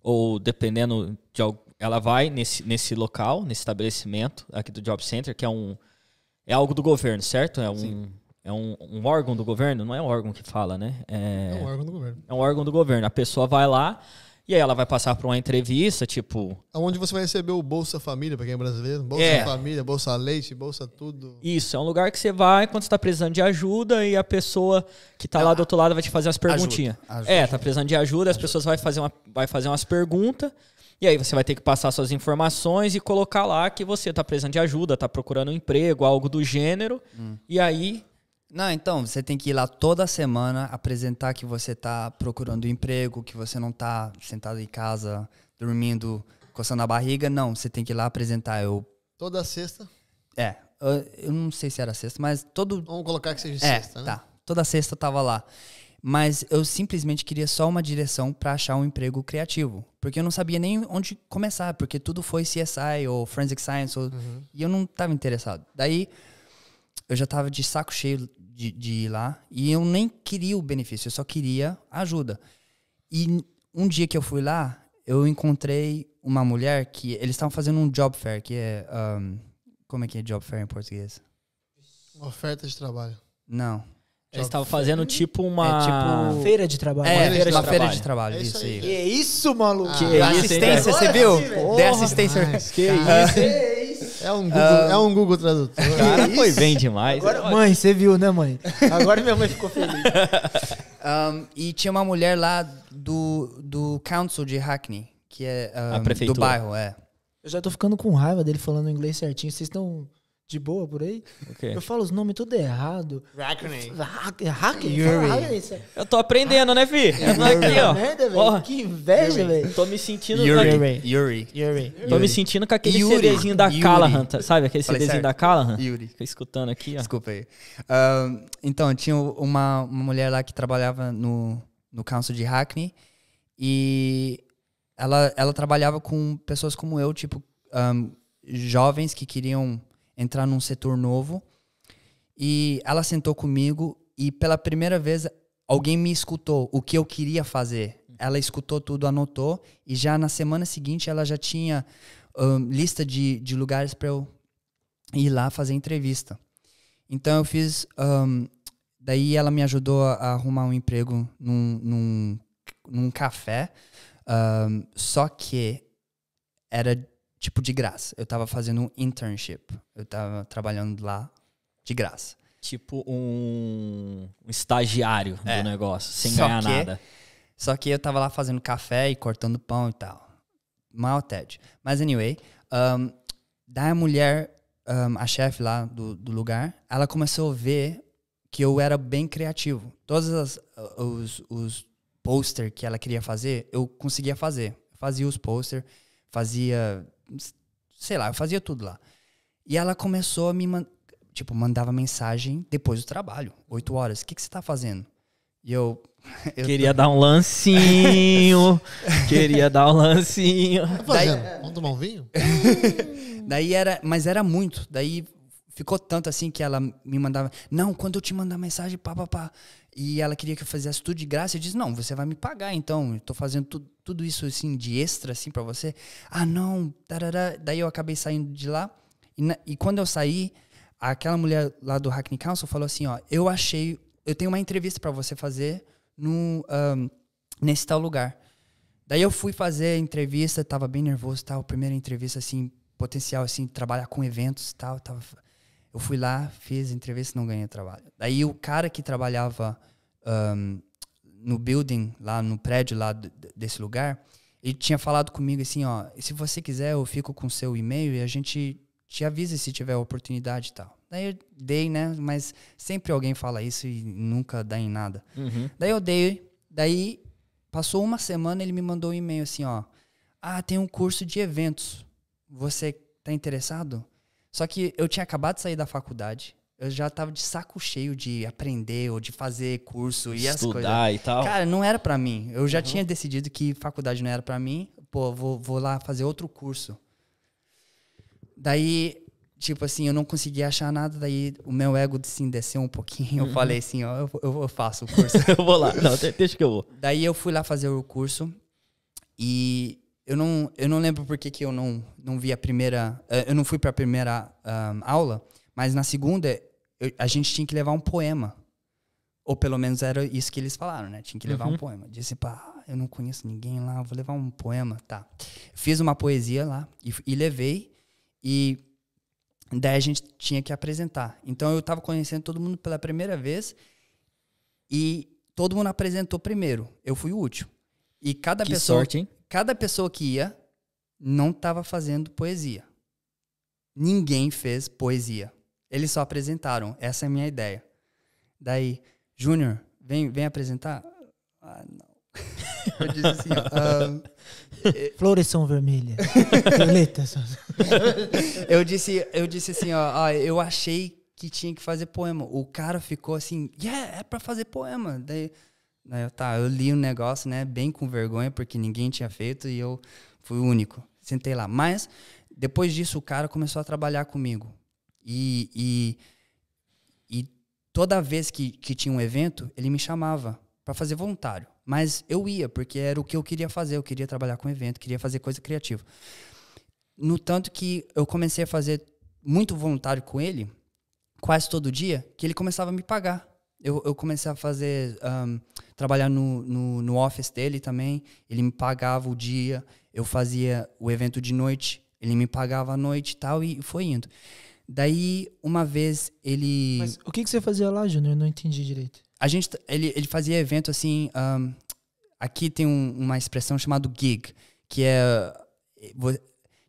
ou dependendo de algo, ela vai nesse local, nesse estabelecimento aqui do Job Center, que é algo do governo, certo? É um órgão do governo? Não é um órgão que fala, né? É um órgão do governo. É um órgão do governo. A pessoa vai lá e aí ela vai passar por uma entrevista, tipo... Onde você vai receber o Bolsa Família, pra quem é brasileiro. Bolsa Família, Bolsa Leite, Bolsa tudo. Isso, é um lugar que você vai quando você tá precisando de ajuda e a pessoa que tá lá do outro lado vai te fazer umas perguntinhas. Ajuda. Tá precisando de ajuda, as pessoas vai fazer umas perguntas e aí você vai ter que passar suas informações e colocar lá que você tá precisando de ajuda, tá procurando um emprego, algo do gênero. E aí... Não, então, você tem que ir lá toda semana apresentar que você tá procurando emprego, que você não tá sentado em casa, dormindo, coçando a barriga. Não, você tem que ir lá apresentar. Toda sexta. Eu não sei se era sexta, mas todo... Vamos colocar que seja sexta, né? Tá. Toda sexta eu tava lá. Mas eu simplesmente queria só uma direção pra achar um emprego criativo. Porque eu não sabia nem onde começar, porque tudo foi CSI ou Forensic Science, e eu não tava interessado. Daí, eu já tava de saco cheio de ir lá, e eu nem queria o benefício, eu só queria ajuda. E um dia que eu fui lá, eu encontrei uma mulher que eles estavam fazendo um job fair, que é... como é que é job fair em português? Uma oferta de trabalho. Não. Eles estavam fazendo tipo uma... Feira de trabalho. Uma feira de trabalho, É isso isso aí. Que isso, maluco? Que Dá isso, assistência, hein, você viu? Dê assistência. Que isso, hein? É um Google Tradutor. O cara foi bem demais. Agora, mãe, você viu, né, mãe? Agora minha mãe ficou feliz. E tinha uma mulher lá do Council de Hackney, que é A prefeitura. do bairro, Eu já tô ficando com raiva dele falando inglês certinho. Vocês estão de boa por aí? O quê? Eu falo os nomes tudo errado. Hackney. Hackney? Eu tô aprendendo, né, fi? Eu tô aqui, ó. Merda, velho. Ó, Que inveja, velho. tô me sentindo... Yuri. Tô me sentindo com aquele Yuri. CDzinho da Yuri. Callahan, sabe? Aquele Falei CDzinho certo. da Callahan. Yuri. Fica escutando aqui, ó. Desculpa aí. Então, tinha uma mulher lá que trabalhava no Council de Hackney e ela trabalhava com pessoas como eu, tipo, jovens que queriam entrar num setor novo. E ela sentou comigo e pela primeira vez alguém me escutou o que eu queria fazer. Ela escutou tudo, anotou e já na semana seguinte ela já tinha lista de lugares para eu ir lá fazer entrevista. Então eu fiz... daí ela me ajudou a arrumar um emprego num café. Só que era tipo de graça. Eu tava fazendo um internship. Eu tava trabalhando lá de graça. Tipo um estagiário do negócio, sem Só ganhar que- nada. Só que eu tava lá fazendo café e cortando pão e tal. Mal TED. Mas anyway, daí a mulher, a chefe lá do lugar, ela começou a ver que eu era bem criativo. Todos os posters que ela queria fazer, eu conseguia fazer. Fazia os posters, fazia... Sei lá, eu fazia tudo lá. E ela começou a me mandava mensagem depois do trabalho, 8 horas. O que você tá fazendo? E eu Queria dar um lancinho. Queria dar um lancinho. Tá fazendo? Vamos tomar um vinho? Daí mas era muito. Daí ficou tanto assim que ela me mandava, não, quando eu te mandar mensagem, pá. E ela queria que eu fizesse tudo de graça. Eu disse, não, você vai me pagar, então. Eu tô fazendo tudo isso assim de extra assim pra você. Ah, não. Tarará. Daí eu acabei saindo de lá. E quando eu saí, aquela mulher lá do Hackney Council falou assim, ó, eu achei eu tenho uma entrevista para você fazer nesse tal lugar. Daí eu fui fazer a entrevista, tava bem nervoso, tal, primeira entrevista, assim, potencial, assim, trabalhar com eventos e tal, eu fui lá, fiz a entrevista, não ganhei trabalho. Daí o cara que trabalhava no building, lá no prédio lá desse lugar, ele tinha falado comigo assim, ó, se você quiser eu fico com seu e-mail e a gente te avisa se tiver oportunidade e tal. Daí eu dei, né, mas sempre alguém fala isso e nunca dá em nada. Daí eu dei, daí passou uma semana, ele me mandou um e-mail assim, ó, tem um curso de eventos, você tá interessado? Só que eu tinha acabado de sair da faculdade, eu já tava de saco cheio de aprender ou de fazer curso e as coisas. Estudar e tal. Cara, não era pra mim. Eu já tinha decidido que faculdade não era pra mim. Pô, vou lá fazer outro curso. Daí, tipo assim, eu não conseguia achar nada. Daí o meu ego assim, desceu um pouquinho. Eu falei assim, ó, eu faço o curso. Eu vou lá. Não, deixa que eu vou. Daí eu fui lá fazer o curso e eu não lembro por que eu não vi a primeira... Eu não fui pra primeira aula, mas na segunda a gente tinha que levar um poema. Ou pelo menos era isso que eles falaram, né? Tinha que levar um poema. Disse, eu não conheço ninguém lá, vou levar um poema. Tá. Fiz uma poesia lá e levei. E daí a gente tinha que apresentar. Então eu tava conhecendo todo mundo pela primeira vez e todo mundo apresentou primeiro. Eu fui o último. E cada sorte, hein? Cada pessoa que ia não tava fazendo poesia. Ninguém fez poesia. Eles só apresentaram. Essa é a minha ideia. Daí, Júnior, vem apresentar? Não. Eu disse assim, Flores são vermelhas. Violetas. eu disse assim, eu achei que tinha que fazer poema. O cara ficou assim, é pra fazer poema. Daí, eu li o negócio, né, bem com vergonha, porque ninguém tinha feito e eu fui o único. Sentei lá. Mas, depois disso, o cara começou a trabalhar comigo. E toda vez que tinha um evento, ele me chamava para fazer voluntário. Mas eu ia, porque era o que eu queria fazer. Eu queria trabalhar com evento, queria fazer coisa criativa. No tanto que eu comecei a fazer muito voluntário com ele, quase todo dia, que ele começava a me pagar. Eu comecei a fazer, trabalhar no office dele também. Ele me pagava o dia. Eu fazia o evento de noite. Ele me pagava à noite e tal, e foi indo. Daí, uma vez, ele... Mas o que você fazia lá, Júnior? Eu não entendi direito. Ele fazia evento assim... aqui tem uma expressão chamada gig, que é...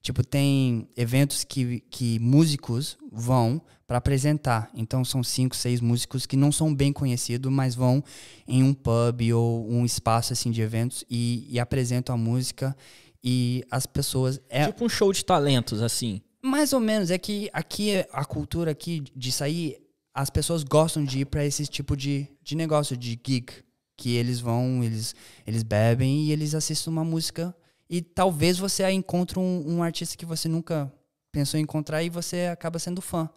Tipo, tem eventos que músicos vão para apresentar. Então, são 5, 6 músicos que não são bem conhecidos, mas vão em um pub ou um espaço assim de eventos e apresentam a música e as pessoas... Tipo um show de talentos, assim. Mais ou menos. É que aqui, a cultura aqui de sair, as pessoas gostam de ir para esse tipo de negócio, de gig. Que eles vão, eles bebem e eles assistem uma música. E talvez você encontre um artista que você nunca pensou em encontrar e você acaba sendo fã.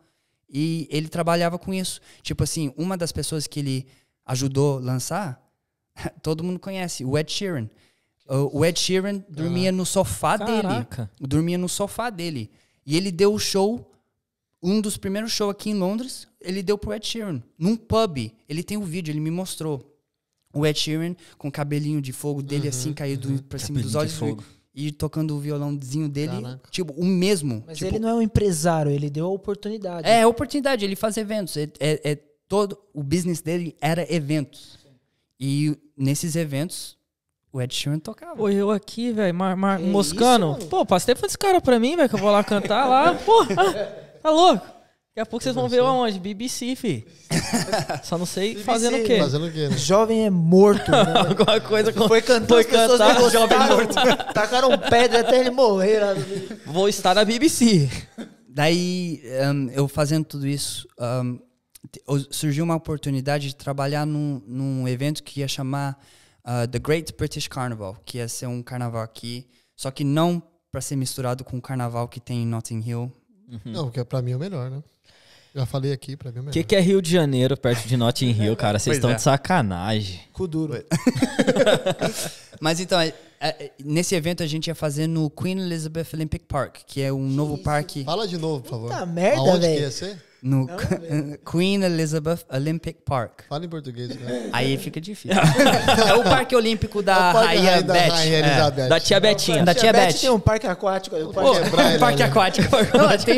E ele trabalhava com isso. Tipo assim, uma das pessoas que ele ajudou a lançar, todo mundo conhece, o Ed Sheeran. O Ed Sheeran dormia no sofá dele. Dormia no sofá dele. E ele deu o show, um dos primeiros shows aqui em Londres, ele deu pro Ed Sheeran, num pub. Ele tem um vídeo, ele me mostrou. O Ed Sheeran com o cabelinho de fogo dele assim, caído pra cima dos olhos. E tocando o violãozinho dele. Caraca. Tipo, o mesmo. Mas tipo, ele não é um empresário, ele deu a oportunidade. É, a oportunidade, ele faz eventos. Todo o business dele era eventos. E nesses eventos... O Ed Sheeran tocava. Pô, eu aqui, velho, moscando. Isso, pô, passa tempo desse cara pra mim, velho, que eu vou lá cantar lá. Pô, tá louco? Daqui a pouco vocês vão ver aonde? BBC, fi. Só não sei BBC, fazendo o quê. Fazendo o quê, né? Jovem é morto, né? Alguma coisa com... Foi cantar, as pessoas não gostaram. Tacaram pedra até ele morrer. Lá. Vou estar na BBC. Daí, eu fazendo tudo isso, surgiu uma oportunidade de trabalhar num evento que ia chamar... The Great British Carnival, que ia ser um carnaval aqui, só que não para ser misturado com o carnaval que tem em Notting Hill. Não, porque pra mim é o melhor, né? Já falei aqui, pra mim é o melhor. O que é Rio de Janeiro perto de Notting Hill, cara? Vocês estão de sacanagem. Cu duro. Mas então, nesse evento a gente ia fazer no Queen Elizabeth Olympic Park, que é um novo parque. Fala de novo, por favor. Puta merda, Aonde que velho. ia ser? No Queen Elizabeth Olympic Park. Fala em português, cara. Aí fica difícil. É o Parque Olímpico da Rainha Beth. Rainha Elizabeth. Da tia Betinha. Da tia Beth. Tem um parque aquático. Parque aquático.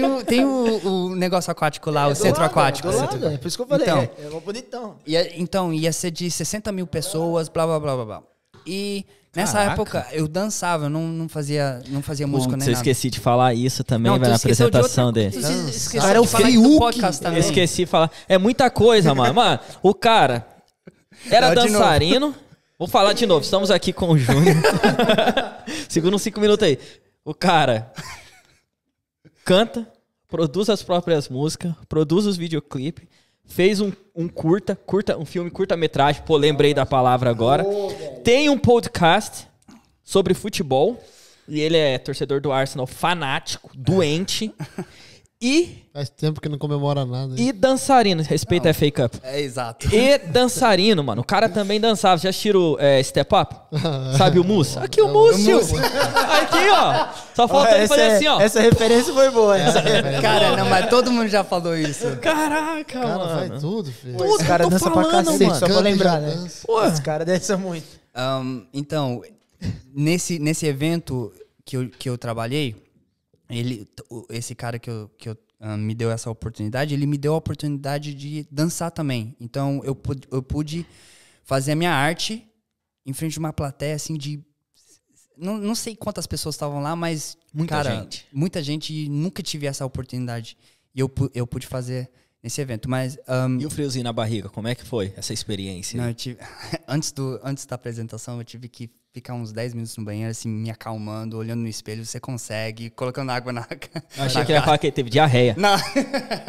Não, tem o negócio aquático lá, o centro aquático. Do lado, é por isso que eu falei. Então. É um bonitão. Então, ia ser de 60 mil pessoas, blá, blá, blá, blá, blá. E nessa Caraca. época eu dançava, eu não fazia música nem Eu nada. esqueci de falar isso também, Não, velho, tu na esqueceu de apresentação outra dele. coisa. Tu esqueceu Cara, de o falar isso no Fiuk. podcast também. Eu esqueci de falar. É muita coisa, mano. Mano, o cara era De novo. dançarino. Vou falar de novo. Estamos aqui com o Júnior. Segura uns 5 minutos aí. O cara canta, produz as próprias músicas, produz os videoclipes, fez um filme curta-metragem. Pô, lembrei da palavra agora. Tem um podcast sobre futebol. E ele é torcedor do Arsenal, fanático, doente. E Faz tempo que não comemora nada. hein? E dançarino, respeita a FA Cup. É, exato. E dançarino, mano. O cara também dançava. Já assistiu Step Up? Sabe o Mus? Aqui o Mus, tio. Aqui, ó. Só falta ele fazer assim, ó. Essa referência foi boa. Cara, não, mas todo mundo já falou isso. Caraca, Cara, mano. faz tudo, filho. Tudo. Esse cara eu tô dança pra falando, cacete, mano. só pra Canta e lembrar, já né? dança. Pô, Esse cara dança muito. Então, nesse evento que eu trabalhei, esse cara que me deu essa oportunidade, ele me deu a oportunidade de dançar também. Então, eu pude fazer a minha arte em frente de uma plateia, assim, de... Não sei quantas pessoas estavam lá, mas, muita gente, e nunca tive essa oportunidade. E eu pude fazer nesse evento. Mas... E o friozinho na barriga, como é que foi essa experiência? Não, antes da apresentação, eu tive que ficar uns 10 minutos no banheiro, assim, me acalmando, olhando no espelho, você consegue, colocando água na Eu achei que ele ia falar que ele teve diarreia. Não.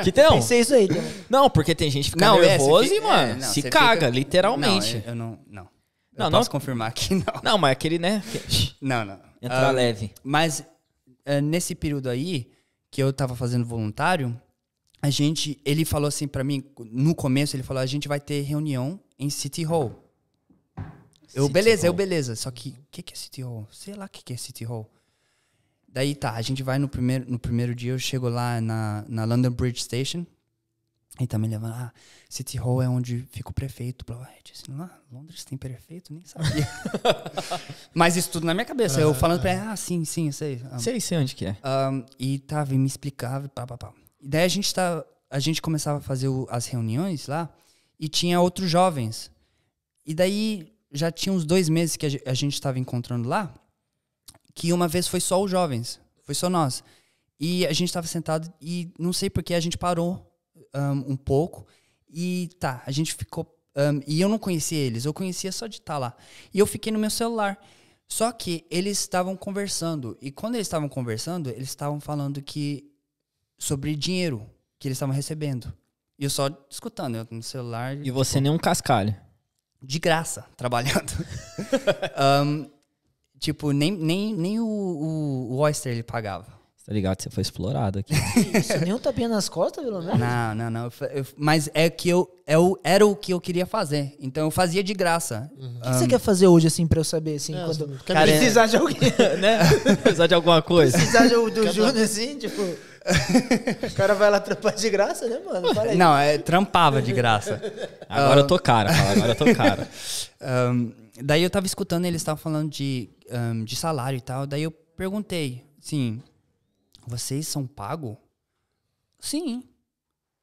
Que tem, Pensei isso aí também. Não, porque tem gente que fica Não, nervoso você e, mano, se você caga, fica- literalmente. Não, eu não. Não, Eu não. posso confirmar que não. Não, mas aquele, né? Não. Entrar leve. Mas nesse período aí, que eu tava fazendo voluntário, ele falou assim pra mim, no começo, ele falou, a gente vai ter reunião em City Hall. Beleza. Só que, o que é City Hall? Sei lá o que é City Hall. Daí tá, a gente vai no primeiro dia, eu chego lá na London Bridge Station, e tá me levando, City Hall é onde fica o prefeito. Eu disse, Londres tem prefeito? Nem sabia. Mas isso tudo na minha cabeça, eu falando pra ele, sim, eu sei. Sei onde que é. E tava, e me explicava, e pá. E daí a gente começava a fazer as reuniões lá, e tinha outros jovens. E daí já tinha uns 2 meses que a gente estava encontrando lá, que uma vez foi só os jovens, foi só nós. E a gente estava sentado e não sei por que a gente parou um pouco. E tá, a gente ficou... e eu não conhecia eles, eu conhecia só de estar lá. E eu fiquei no meu celular. Só que eles estavam conversando. E quando eles estavam conversando, eles estavam falando sobre dinheiro que eles estavam recebendo. E eu só escutando, eu no celular. E você nem um cascalho. De graça, trabalhando. Nem o Oyster ele pagava. Tá ligado? Você foi explorado aqui. Isso, nem um tapinha nas costas, pelo menos. Não. Mas era o que eu queria fazer. Então eu fazia de graça. O que você quer fazer hoje, assim, pra eu saber, assim, quando Cara, precisar de alguém? Né? Precisar de alguma coisa. Precisar do Júnior, assim, tipo... O cara vai lá trampar de graça, né, mano? Fala aí. Não, trampava de graça. Agora eu tô cara, agora eu tô cara. Daí eu tava escutando, eles estavam falando de salário e tal. Daí eu perguntei, assim, vocês são pagos? Sim.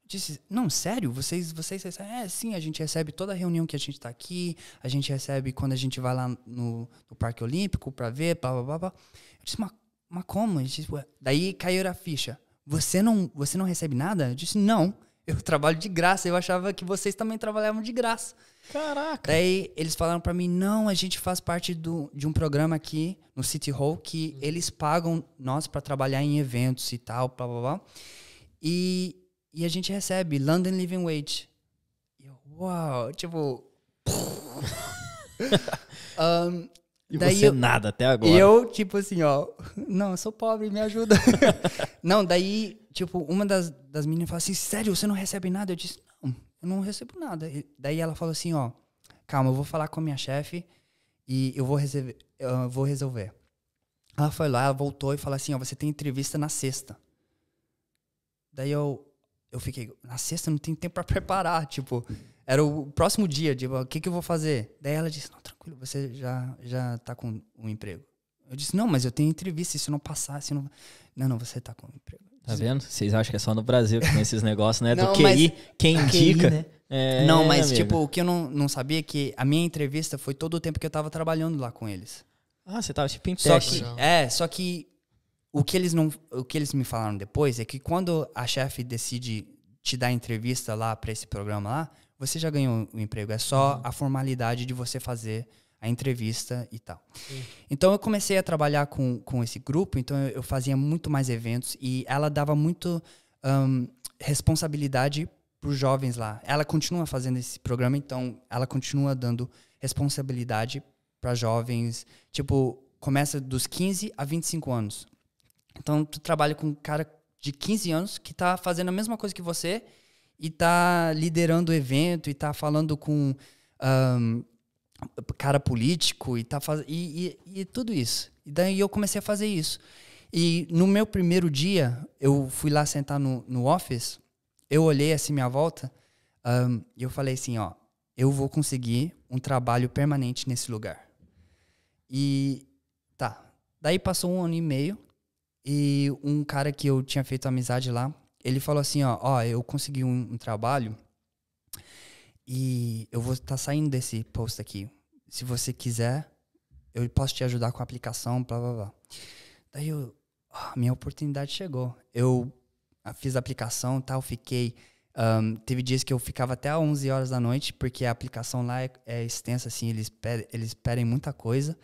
Disse, não, sério? Vocês recebem? Sim, a gente recebe toda reunião que a gente tá aqui, a gente recebe quando a gente vai lá no Parque Olímpico pra ver, blá, blá, blá, blá. Eu disse, mas como? Disse, daí caiu a ficha. Você não recebe nada? Eu disse, não, eu trabalho de graça. Eu achava que vocês também trabalhavam de graça. Caraca. Daí eles falaram pra mim, não, a gente faz parte de um programa aqui no City Hall que eles pagam nós pra trabalhar em eventos e tal, blá, blá, blá. E a gente recebe London Living Wage. E eu, uau, tipo... E daí você nada até agora. E eu, tipo assim, não, eu sou pobre, me ajuda. Não, daí, tipo, uma das meninas falou assim, sério, você não recebe nada? Eu disse, não, eu não recebo nada. Daí ela falou assim, calma, eu vou falar com a minha chefe e eu vou resolver. Ela foi lá, ela voltou e falou assim, ó, você tem entrevista na sexta. Daí eu fiquei, na sexta não tem tempo pra preparar, tipo, era o próximo dia, tipo, o que eu vou fazer? Daí ela disse, não, tranquilo, você já tá com um emprego. Eu disse, não, mas eu tenho entrevista, se não passar, se não... Não, você tá com um emprego. Tá vendo? Vocês acham que é só no Brasil que tem esses negócios, né? Não, do QI, quem indica. né? Não, mas amigo. tipo, o que eu não sabia é que a minha entrevista foi todo o tempo que eu tava trabalhando lá com eles. Ah, você tava tipo em Só teste. que o que eles me falaram depois é que quando a chefe decide te dar entrevista lá para esse programa lá, você já ganhou o emprego. É só a formalidade de você fazer a entrevista e tal. Então eu comecei a trabalhar com esse grupo, então eu fazia muito mais eventos e ela dava muito responsabilidade para os jovens lá. Ela continua fazendo esse programa, então ela continua dando responsabilidade para jovens, tipo, começa dos 15 a 25 anos. Então tu trabalha com um cara de 15 anos que tá fazendo a mesma coisa que você e tá liderando o evento e tá falando com cara político e tá fazendo e tudo isso. E daí eu comecei a fazer isso. E no meu primeiro dia, eu fui lá sentar no office, eu olhei assim minha volta e eu falei assim, ó, eu vou conseguir um trabalho permanente nesse lugar. E tá. Daí passou 1 ano e meio e um cara que eu tinha feito amizade lá, ele falou assim, ó, eu consegui um trabalho e eu vou estar saindo desse post aqui. Se você quiser, eu posso te ajudar com a aplicação, blá, blá, blá. Daí minha oportunidade chegou. Eu fiz a aplicação, tal, fiquei... teve dias que eu ficava até 11 horas da noite, porque a aplicação lá é extensa, assim, eles pedem muita coisa.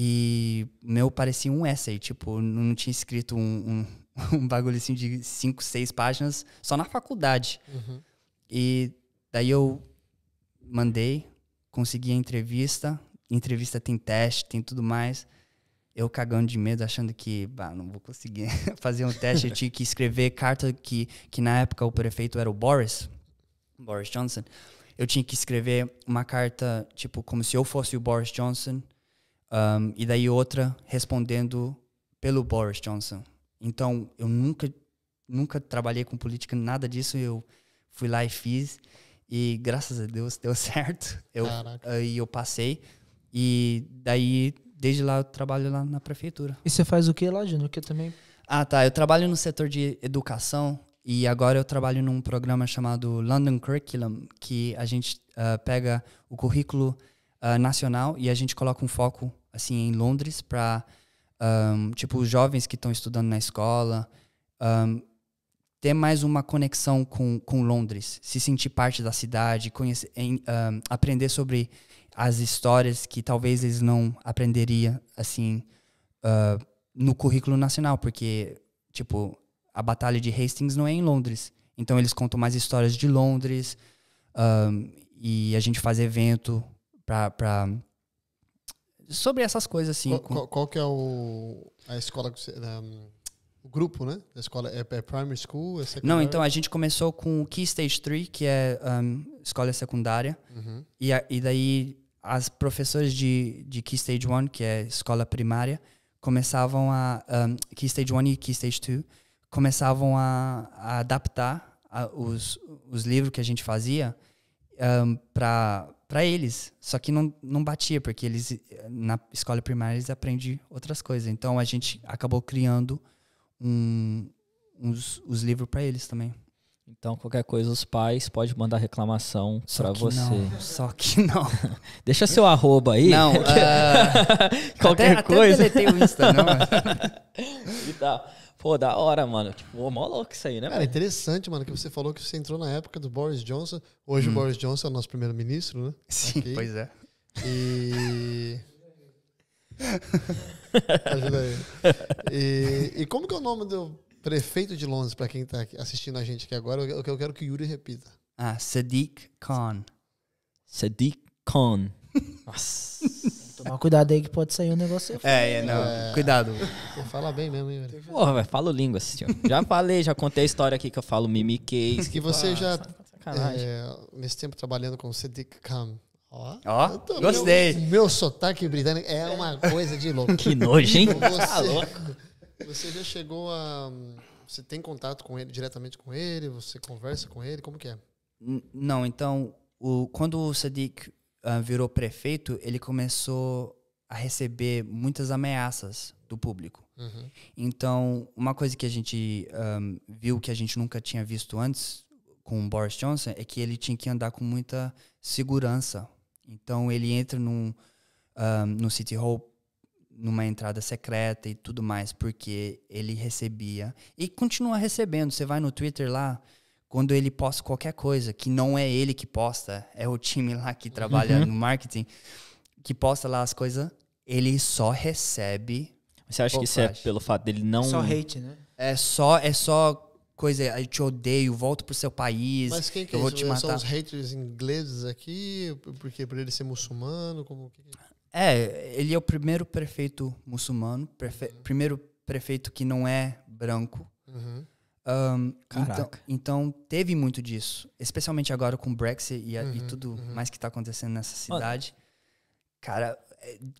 E meu parecia um essay, tipo, não tinha escrito um bagulho assim de 5, 6 páginas, só na faculdade. E daí eu mandei, consegui a entrevista tem teste, tem tudo mais. Eu cagando de medo, achando que não vou conseguir fazer um teste. Eu tinha que escrever carta que na época o prefeito era o Boris Johnson. Eu tinha que escrever uma carta, tipo, como se eu fosse o Boris Johnson. E daí outra respondendo pelo Boris Johnson. Então, eu nunca trabalhei com política, nada disso. Eu fui lá e fiz. E graças a Deus deu certo. E eu passei. E daí, desde lá, eu trabalho lá na prefeitura. E você faz o que lá, Júnior? Que eu também... Tá. Eu trabalho no setor de educação. E agora eu trabalho num programa chamado London Curriculum, que a gente pega o currículo nacional e a gente coloca um foco assim em Londres para tipo os jovens que estão estudando na escola ter mais uma conexão com Londres, se sentir parte da cidade, conhecer, aprender sobre as histórias que talvez eles não aprenderiam assim no currículo nacional, porque tipo a Batalha de Hastings não é em Londres, então eles contam mais histórias de Londres e a gente faz evento sobre essas coisas assim. Qual que é a escola que você, o grupo, né? A escola é primary school, é secundária? Não, então a gente começou com o Key Stage 3, que é escola secundária. E daí as professoras de Key Stage 1, que é escola primária, começavam Key Stage 1 e Key Stage 2 começavam a adaptar os livros que a gente fazia para eles, só que não batia, porque eles na escola primária eles aprendem outras coisas. Então a gente acabou criando os livros para eles também. Então qualquer coisa os pais podem mandar reclamação para você. Só que não. Deixa seu arroba aí. Não. Qualquer coisa. Até deletei o Insta, não. E tal. Pô, da hora, mano. Tipo, mó louco isso aí, né? Cara, interessante, mano, que você falou que você entrou na época do Boris Johnson. Hoje o Boris Johnson é o nosso primeiro-ministro, né? Sim, Okay. pois é. E... Ajuda aí. E como que é o nome do prefeito de Londres, pra quem tá assistindo a gente aqui agora? Eu quero que o Yuri repita. Sadiq Khan. Sadiq Khan. Nossa. Tomar cuidado aí que pode sair um negócio. Não. Cuidado. Você fala bem mesmo, hein, velho? Porra, velho, falo língua, assim, ó. Já falei, já contei a história aqui que eu falo mimiquês. Que você já, sacanagem. nesse tempo trabalhando com o Sadiq Khan, Ó, Ó, eu tô- gostei. Meu sotaque britânico é uma coisa de louco. Que nojo, hein? Tá louco. Você já chegou a... Você tem contato com ele, diretamente com ele? Você conversa com ele? Como que é? Não, então, quando o Sadiq virou prefeito, ele começou a receber muitas ameaças do público. Uhum. Então, uma coisa que a gente viu que a gente nunca tinha visto antes com o Boris Johnson é que ele tinha que andar com muita segurança. Então, ele entra no City Hall numa entrada secreta e tudo mais, porque ele recebia e continua recebendo. Você vai no Twitter lá, quando ele posta qualquer coisa, que não é ele que posta, é o time lá que trabalha no marketing, que posta lá as coisas, ele só recebe. Você acha que isso é pelo fato dele não... Só hate, né? É só coisa, eu te odeio, volta pro seu país, Mas quem que eu é vou isso? te matar. São os haters ingleses aqui? Porque por ele ser muçulmano? Como que... Ele é o primeiro prefeito muçulmano, primeiro prefeito que não é branco. Uhum. Caraca. Então teve muito disso, especialmente agora com o Brexit e tudo mais que está acontecendo nessa cidade. Cara,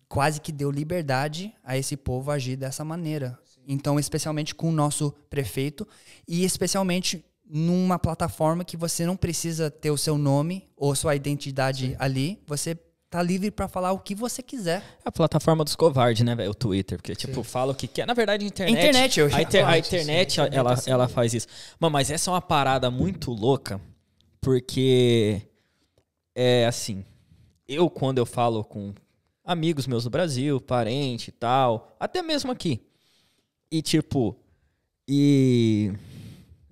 quase que deu liberdade a esse povo agir dessa maneira. Sim. Então, especialmente com o nosso prefeito e especialmente numa plataforma que você não precisa ter o seu nome ou sua identidade ali, você tá livre para falar o que você quiser. É a plataforma dos covardes, né, velho? O Twitter. Porque, tipo, fala o que quer. Na verdade, a internet... A internet, ela faz isso. Mano, mas essa é uma parada muito louca. Porque... É assim... Quando eu falo com amigos meus do Brasil, parente e tal... Até mesmo aqui. E, tipo...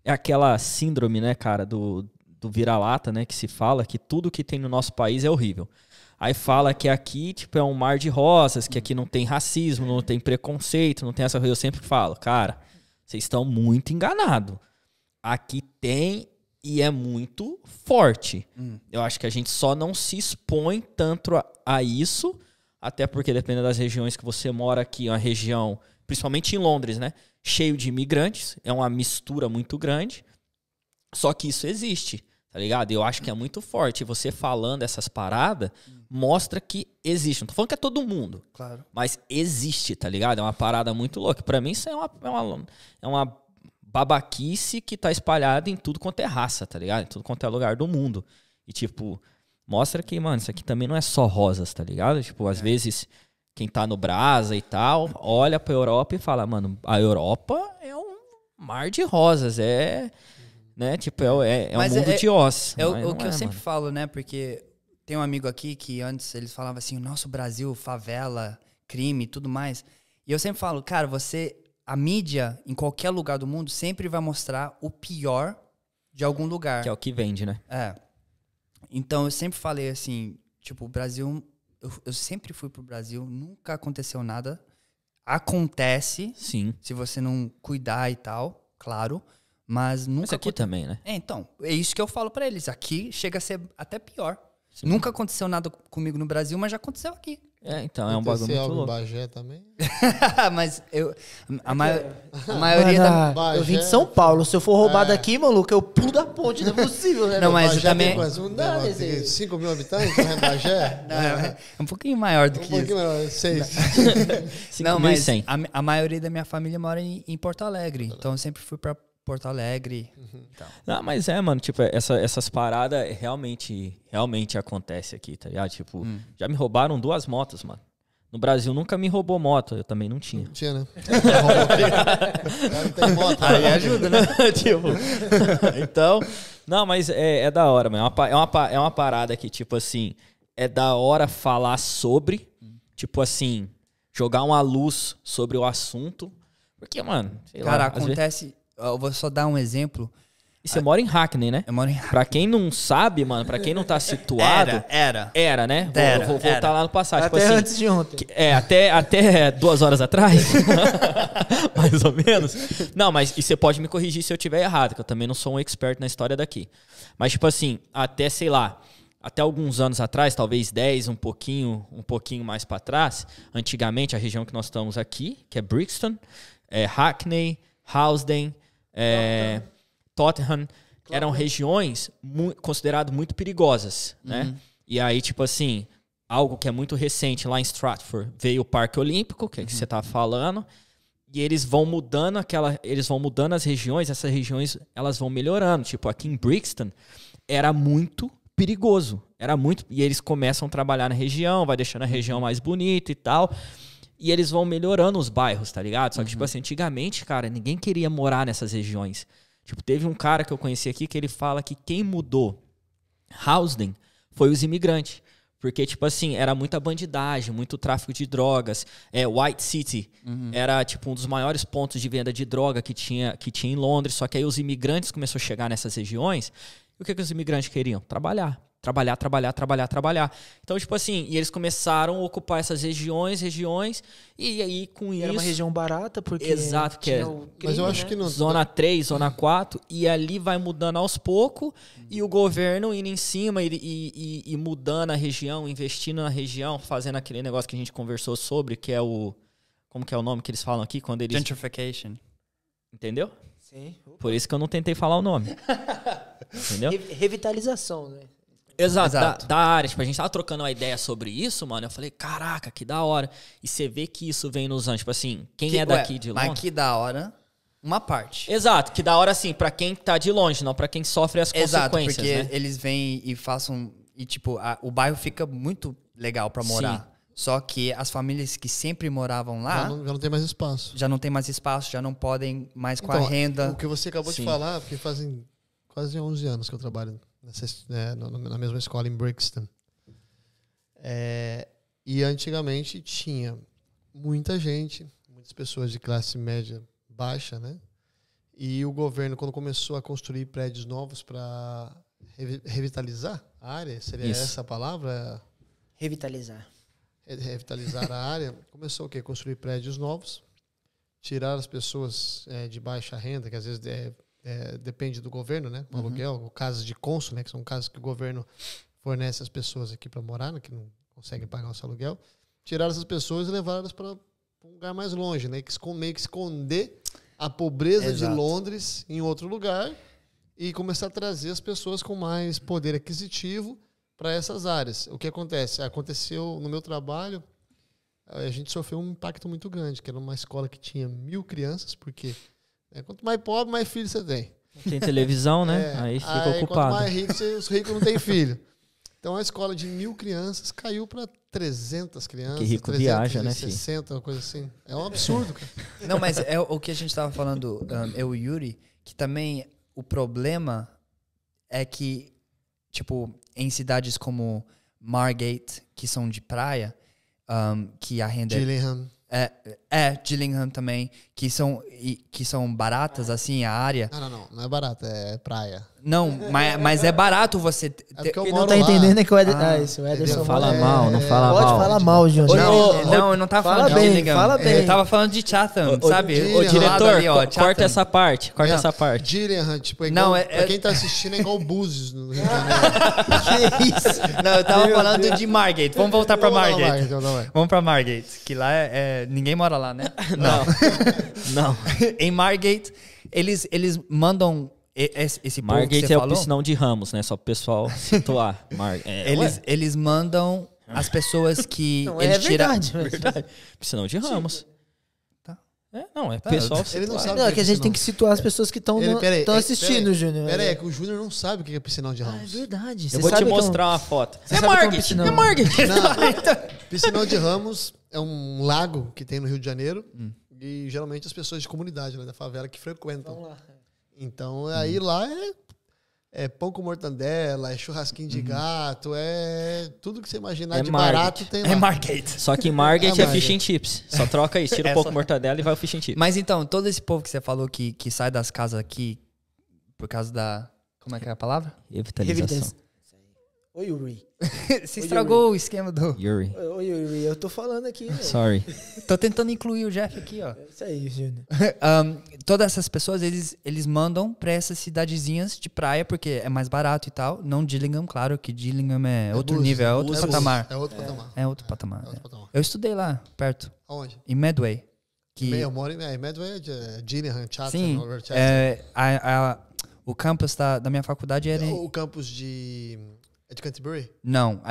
É aquela síndrome, né, cara, do vira-lata, né? Que se fala que tudo que tem no nosso país é horrível. Aí fala que aqui, tipo, é um mar de rosas, que aqui não tem racismo, não tem preconceito, não tem essa coisa. Eu sempre falo, cara, vocês estão muito enganados. Aqui tem e é muito forte. Eu acho que a gente só não se expõe tanto a isso, até porque dependendo das regiões que você mora aqui, é uma região, principalmente em Londres, né? Cheio de imigrantes, é uma mistura muito grande. Só que isso existe. Tá ligado? Eu acho que é muito forte. Você falando essas paradas mostra que existe. Não tô falando que é todo mundo. Claro. Mas existe, tá ligado? É uma parada muito louca. Pra mim, isso é uma babaquice que tá espalhada em tudo quanto é raça, tá ligado? Em tudo quanto é lugar do mundo. E, tipo, mostra que, mano, isso aqui também não é só rosas, tá ligado? Tipo, às vezes, quem tá no Brasa e tal, olha pra Europa e fala, mano, a Europa é um mar de rosas. Né? Tipo, é um mundo de ossos. É o que eu sempre falo, né? Porque tem um amigo aqui que antes eles falavam assim, o nosso Brasil, favela, crime e tudo mais. E eu sempre falo, cara, a mídia, em qualquer lugar do mundo, sempre vai mostrar o pior de algum lugar. Que é o que vende, né? Então, eu sempre falei assim, tipo, o Brasil... Eu sempre fui pro Brasil, nunca aconteceu nada. Acontece. Sim. Se você não cuidar e tal, claro. Mas nunca... Mas aqui também, né? Então, é isso que eu falo pra eles. Aqui chega a ser até pior. Sim. Nunca aconteceu nada comigo no Brasil, mas já aconteceu aqui. Então, é um bagulho muito louco. Bagé também? Mas a maioria da... Eu vim de São Paulo. Se eu for roubado aqui, maluco, eu pulo da ponte. Não é possível, né? Não, mas Bagé também... tem quase 5 mil habitantes, não é Bagé? Não, é um pouquinho maior do que isso. Um pouquinho maior, 6. Não, mas a maioria da minha família mora em Porto Alegre. Então, eu sempre fui pra Porto Alegre. Então. Não, mas mano, tipo, essas paradas realmente acontecem aqui, tá ligado? Tipo, já me roubaram 2 motos, mano. No Brasil nunca me roubou moto, eu também não tinha. Não tinha, né? Não tem moto. Aí ajuda, né? Tipo, então, não, mas é da hora, mano. É uma parada que, tipo assim, é da hora falar sobre, tipo assim, jogar uma luz sobre o assunto. Porque, mano, sei lá. Cara, acontece... Eu vou só dar um exemplo. E você mora em Hackney, né? Eu moro em Hackney. Pra quem não sabe, mano, pra quem não tá situado... Era, né? Vou voltar lá no passado. Até tipo assim, antes de ontem. Até 2 horas atrás. Mais ou menos. Não, mas e você pode me corrigir se eu tiver errado, que eu também não sou um expert na história daqui. Mas, tipo assim, até, sei lá, até alguns anos atrás, talvez 10, um pouquinho mais pra trás, antigamente, a região que nós estamos aqui, que é Brixton, Hackney, Housden... Tottenham, eram regiões consideradas muito perigosas, né? E aí, tipo assim, algo que é muito recente lá em Stratford, veio o Parque Olímpico, que é que você tá falando, e eles vão mudando as regiões, essas regiões elas vão melhorando. Tipo, aqui em Brixton era muito perigoso. E eles começam a trabalhar na região, vai deixando a região mais bonita e tal. E eles vão melhorando os bairros, tá ligado? Só que, tipo assim, antigamente, cara, ninguém queria morar nessas regiões. Tipo, teve um cara que eu conheci aqui que ele fala que quem mudou Housden foi os imigrantes. Porque, tipo assim, era muita bandidagem, muito tráfico de drogas. White City era, tipo, um dos maiores pontos de venda de droga que tinha em Londres. Só que aí os imigrantes começaram a chegar nessas regiões. E o que os imigrantes queriam? Trabalhar. Então, tipo assim, e eles começaram a ocupar essas regiões, e aí com isso... Era uma região barata, porque... Exato, que é... Mas eu acho que não... Zona 3, Zona 4, e ali vai mudando aos poucos, e o governo indo em cima e mudando a região, investindo na região, fazendo aquele negócio que a gente conversou sobre, que é o... Como que é o nome que eles falam aqui? Quando eles... Gentrification. Entendeu? Sim. Por isso que eu não tentei falar o nome. Entendeu? Revitalização, né? Exato. Da área. Tipo, a gente tava trocando uma ideia sobre isso, mano. Eu falei, caraca, que da hora. E você vê que isso vem nos anos. Tipo assim, quem é daqui de Londres... Mas que da hora, uma parte. Exato, que da hora assim, pra quem tá de longe, não pra quem sofre as consequências, porque né? eles vêm e façam... E tipo, o bairro fica muito legal pra morar. Sim. Só que as famílias que sempre moravam lá... Já não tem mais espaço. Já não tem mais espaço, já não podem mais com Então, a renda. O que você acabou de falar, porque fazem quase 11 anos que eu trabalho na mesma escola em Brixton. E antigamente tinha muita gente, muitas pessoas de classe média baixa, né? E o governo, quando começou a construir prédios novos para revitalizar a área, seria essa a palavra? Revitalizar. Revitalizar a área, começou o quê? Construir prédios novos, tirar as pessoas de baixa renda, que às vezes depende do governo, né? O aluguel, ou casas de cônsul, né? Que são casas que o governo fornece as pessoas aqui para morar, né? Que não conseguem pagar o seu aluguel. Tiraram essas pessoas e levaram-las para um lugar mais longe, né? Meio que esconder a pobreza de Londres em outro lugar e começar a trazer as pessoas com mais poder aquisitivo para essas áreas. O que acontece? Aconteceu no meu trabalho, a gente sofreu um impacto muito grande, que era uma escola que tinha 1.000 crianças, porque quanto mais pobre, mais filho você tem. Tem televisão, né? Aí fica ocupado. Quanto mais rico, os ricos não têm filho. Então a escola de 1.000 crianças caiu para 300 crianças. Que rico viaja, né, filho? 360, uma coisa assim. É um absurdo, cara. Não, mas é o que a gente estava falando, eu e o Yuri, que também o problema é que, tipo, em cidades como Margate, que são de praia, que a renda Gillingham. Gillingham também, que são baratas, assim, a área. Não é barato, é praia. Não, mas é barato você... porque eu Quem moro não tá lá. entendendo é que o Ederson... Não fala mal, não fala Pode mal. falar mal, Júnior. Não, eu não tava falando de Gillingham. Fala bem. Eu tava falando de Chatham, sabe? Ô, diretor, Ali, ó, corta Chatham. essa parte. Corta essa parte. Gillingham, tipo, é igual, Não, pra quem tá assistindo, é igual Búzios no Rio de Janeiro. Que isso? Não, eu tava falando de Margate. Vamos voltar pra Vamos lá, Margate. então vai. Vamos pra Margate, que lá ninguém mora lá, né? Não. Em Margate, eles mandam esse povo que Margate você é o falou, piscinão de Ramos, né? Só pro pessoal situar. eles mandam as pessoas que Não, eles tiram... verdade. Mas... Piscinão de Ramos. Tá. Pessoal Ele não situar. sabe. Não, é que a gente tem que situar as pessoas que estão assistindo, Júnior. Pera aí, é que o Júnior não sabe o que é piscinão de É Ramos. verdade. Eu vou te mostrar uma foto. É Margate! É Margate! Piscinão de Ramos é um lago que tem no Rio de Janeiro e geralmente as pessoas de comunidade, né, da favela que frequentam. Vamos lá. Então aí lá é pão com mortandela, é churrasquinho de gato, é tudo que você imaginar de Margate. barato tem lá. É Margate. Só que em Margate é Margate. fish and chips. Só troca isso, tira um pouco de mortadela e vai o fish and chips. Mas então, todo esse povo que você falou que sai das casas aqui por causa da... Como é que é a palavra? Revitalização. Oi, Yuri. Se estragou o esquema do... Yuri. Oi, Yuri. Eu tô falando aqui. velho. Sorry. Tô tentando incluir o Jeff aqui, ó. É isso aí, Júnior. Todas essas pessoas, eles mandam pra essas cidadezinhas de praia, porque é mais barato e tal. Não Gillingham, claro, que Gillingham é outro Búzios, nível, é outro Búzios. patamar. É outro patamar. É outro patamar. É outro patamar. Eu estudei lá, perto, Aonde? em Medway. Que, Eu moro em Medway, Gillingham, Chatham, sim, Overchester. o campus da minha faculdade era... O campus de É de Canterbury? Não,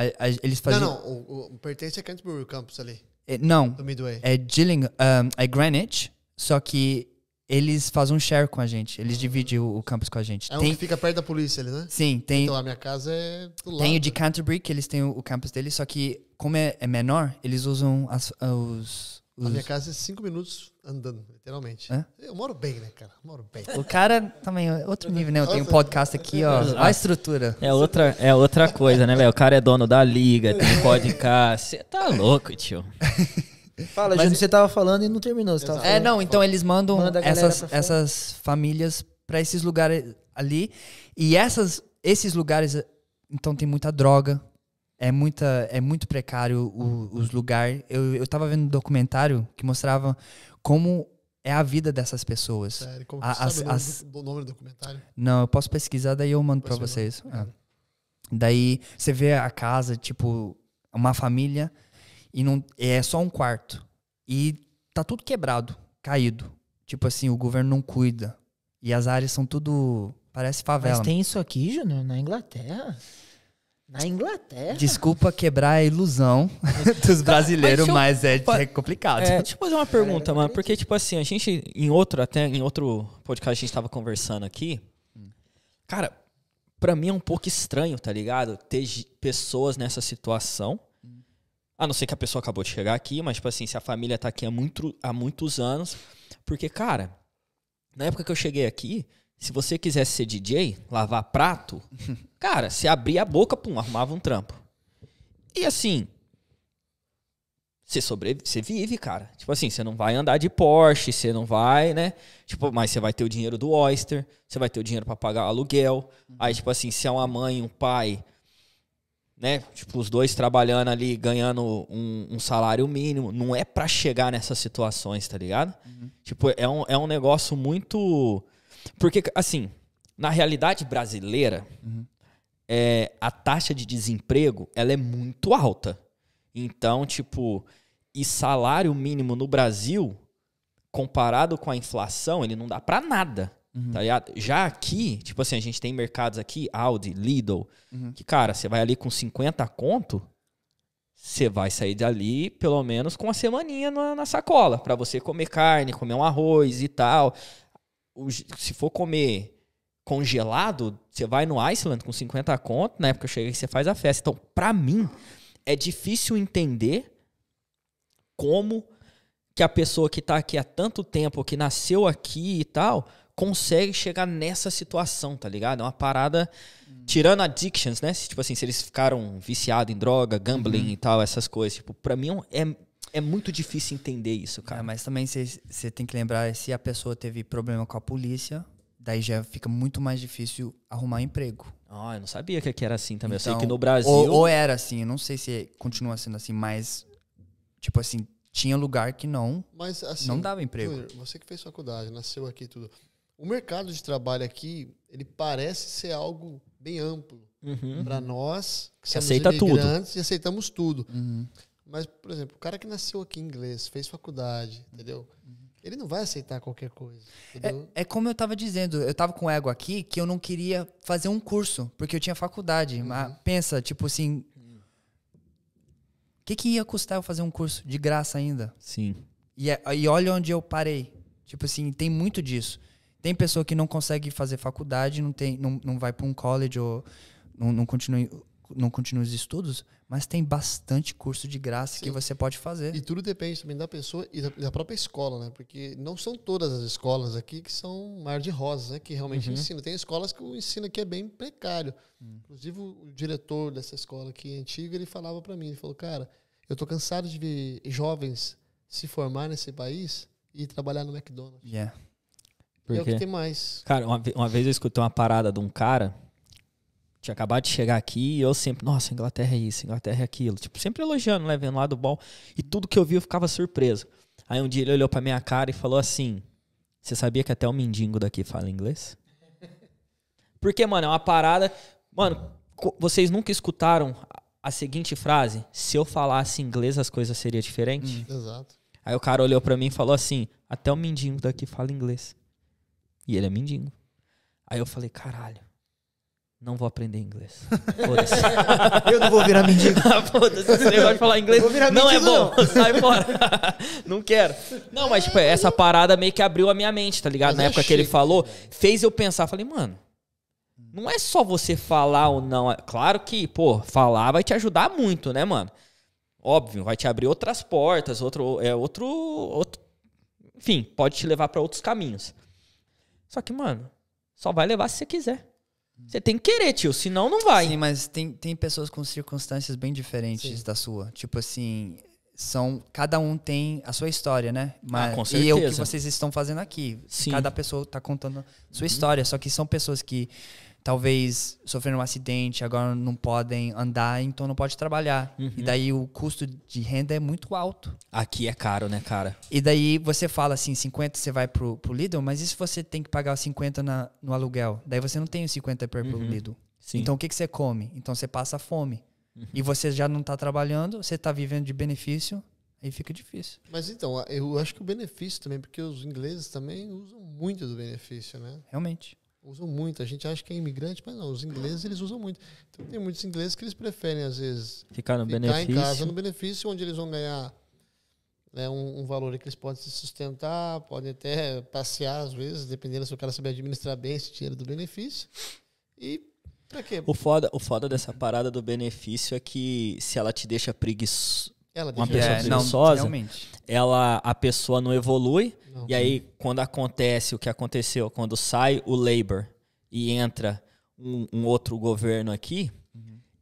eles faziam... Não, pertence a Canterbury, o campus ali, Não, do Midway. é Gillingham, é Greenwich, só que eles fazem um share com a gente. Eles dividem o campus com a gente. É um que fica perto da polícia ali, né? Sim, tem... Então, a minha casa é do lado. Tem o de Canterbury, que eles têm o campus deles, só que como é menor, eles usam os... A minha casa é 5 minutos andando, literalmente. É? Eu moro bem, né, cara? Moro bem. O cara também é outro nível, né? Eu tenho um podcast aqui, ó. Olha a estrutura. É outra coisa, né, velho? O cara é dono da liga, tem podcast. Você tá louco, tio. Fala, Júnior, você tava falando e não terminou. Você tava falando. Não, então eles mandam Manda a galera pra fora. essas famílias pra esses lugares ali. E esses lugares, então tem muita droga. É muito precário os lugares. Eu tava vendo um documentário que mostrava como é a vida dessas pessoas. Sério, como que você sabe o nome do documentário? Não, eu posso pesquisar, daí eu mando pra vocês. Daí você vê a casa, tipo, uma família, e não é só um quarto. E tá tudo quebrado, caído. Tipo assim, o governo não cuida. E as áreas são tudo... Parece favela. Mas tem isso aqui, Júnior, na Inglaterra. Na Inglaterra? Desculpa quebrar a ilusão dos brasileiros, mas é complicado. Deixa eu fazer uma pergunta, mano. Porque, tipo assim, a gente, em outro podcast, a gente tava conversando aqui. Cara, pra mim é um pouco estranho, tá ligado? Ter pessoas nessa situação. A não ser que a pessoa acabou de chegar aqui, mas, tipo assim, se a família tá aqui há muitos anos. Porque, cara, na época que eu cheguei aqui, se você quisesse ser DJ, lavar prato, cara, você abria a boca, pum, arrumava um trampo. E assim, você vive, cara. Tipo assim, você não vai andar de Porsche, você não vai, né? Tipo, mas você vai ter o dinheiro do Oyster, você vai ter o dinheiro pra pagar o aluguel. Aí, tipo assim, se é uma mãe e um pai, né? Tipo, os dois trabalhando ali, ganhando um salário mínimo. Não é pra chegar nessas situações, tá ligado? Tipo, é um negócio muito... Porque, assim, na realidade brasileira, a taxa de desemprego, ela é muito alta. Então, tipo, e salário mínimo no Brasil, comparado com a inflação, ele não dá pra nada. Tá ligado? Já aqui, tipo assim, a gente tem mercados aqui, Aldi, Lidl, que, cara, você vai ali com 50 conto, você vai sair dali, pelo menos, com uma semaninha na sacola, pra você comer carne, comer um arroz e tal. Se for comer congelado, você vai no Iceland com 50 conto, na época que eu cheguei, você faz a festa. Então, pra mim, é difícil entender como que a pessoa que tá aqui há tanto tempo, que nasceu aqui e tal, consegue chegar nessa situação, tá ligado? É uma parada, tirando addictions, né? Tipo assim, se eles ficaram viciados em droga, gambling e tal, essas coisas. Tipo, pra mim é muito difícil entender isso, cara. Mas também você tem que lembrar, se a pessoa teve problema com a polícia, daí já fica muito mais difícil arrumar emprego. Eu não sabia que era assim também. Então, eu sei que no Brasil... Ou era assim, eu não sei se continua sendo assim, mas, tipo assim, tinha lugar que não dava emprego. Júnior, você que fez faculdade, nasceu aqui e tudo. O mercado de trabalho aqui, ele parece ser algo bem amplo. Para nós, que somos aceita imigrantes e aceitamos tudo. Mas, por exemplo, o cara que nasceu aqui em inglês, fez faculdade, entendeu? Ele não vai aceitar qualquer coisa, entendeu? É como eu tava dizendo, eu tava com o ego aqui que eu não queria fazer um curso, porque eu tinha faculdade. Mas pensa, tipo assim, o que ia custar eu fazer um curso de graça ainda? Sim. E olha onde eu parei. Tipo assim, tem muito disso. Tem pessoa que não consegue fazer faculdade, não vai para um college ou não continua os estudos, mas tem bastante curso de graça que você pode fazer. E tudo depende também da pessoa e da própria escola, né? Porque não são todas as escolas aqui que são mar de rosas, né? Que realmente ensinam. Tem escolas que o ensino aqui é bem precário. Inclusive, o diretor dessa escola aqui antiga, ele falava para mim, ele falou, cara, eu tô cansado de ver jovens se formar nesse país e trabalhar no McDonald's. É o que tem mais. Cara, uma vez eu escutei uma parada de um cara, tinha acabado de chegar aqui, e eu sempre, nossa, Inglaterra é isso, Inglaterra é aquilo. Tipo, sempre elogiando, né, vendo o lado bom. E tudo que eu vi, eu ficava surpreso. Aí um dia ele olhou pra minha cara e falou assim, você sabia que até o mendigo daqui fala inglês? Porque, mano, é uma parada... Mano, vocês nunca escutaram a seguinte frase? Se eu falasse inglês, as coisas seriam diferentes? Exato. Aí o cara olhou pra mim e falou assim, até o mendigo daqui fala inglês. E ele é mendigo. Aí eu falei, caralho. não vou aprender inglês. Foda-se. Eu não vou virar mendigo. Foda-se, esse negócio de falar inglês Vou virar não é mendigo, bom. Sai fora. Não quero. Não, mas tipo, essa parada meio que abriu a minha mente, tá ligado? Mas Na é época que ele chique, falou, velho. fez eu pensar. Falei, mano, não é só você falar ou não. Claro que, pô, falar vai te ajudar muito, né, mano? Óbvio, vai te abrir outras portas, outro. Enfim, pode te levar pra outros caminhos. Só que, mano, só vai levar se você quiser. Você tem que querer, tio, senão não vai. Sim, mas tem pessoas com circunstâncias bem diferentes da sua. Tipo assim, cada um tem a sua história, né? Mas, com e é o que certeza. vocês estão fazendo aqui. Sim. Cada pessoa tá contando a sua história. Só que são pessoas que talvez sofreram um acidente, agora não podem andar, então não pode trabalhar. E daí o custo de renda é muito alto. Aqui é caro, né, cara? E daí você fala assim, 50 você vai pro Lidl, mas e se você tem que pagar os 50 no aluguel? Daí você não tem os 50 para ir pro Lidl. Sim. Então o que você come? Então você passa fome. E você já não tá trabalhando, você tá vivendo de benefício, aí fica difícil. Mas então, eu acho que o benefício também, porque os ingleses também usam muito do benefício, né? Realmente. Usam muito. A gente acha que é imigrante, mas não. Os ingleses, eles usam muito. Então tem muitos ingleses que eles preferem, às vezes, Ficar no ficar benefício. em casa no benefício, onde eles vão ganhar, né, um valor que eles podem se sustentar, podem até passear, às vezes, dependendo se o cara saber administrar bem esse dinheiro do benefício. E pra quê? O foda dessa parada do benefício é que se ela te deixa preguiçoso, Ela uma deixa pessoa ela- preguiçosa, realmente. a pessoa não evolui. Não. E aí, quando acontece o que aconteceu, quando sai o Labour e entra um outro governo aqui,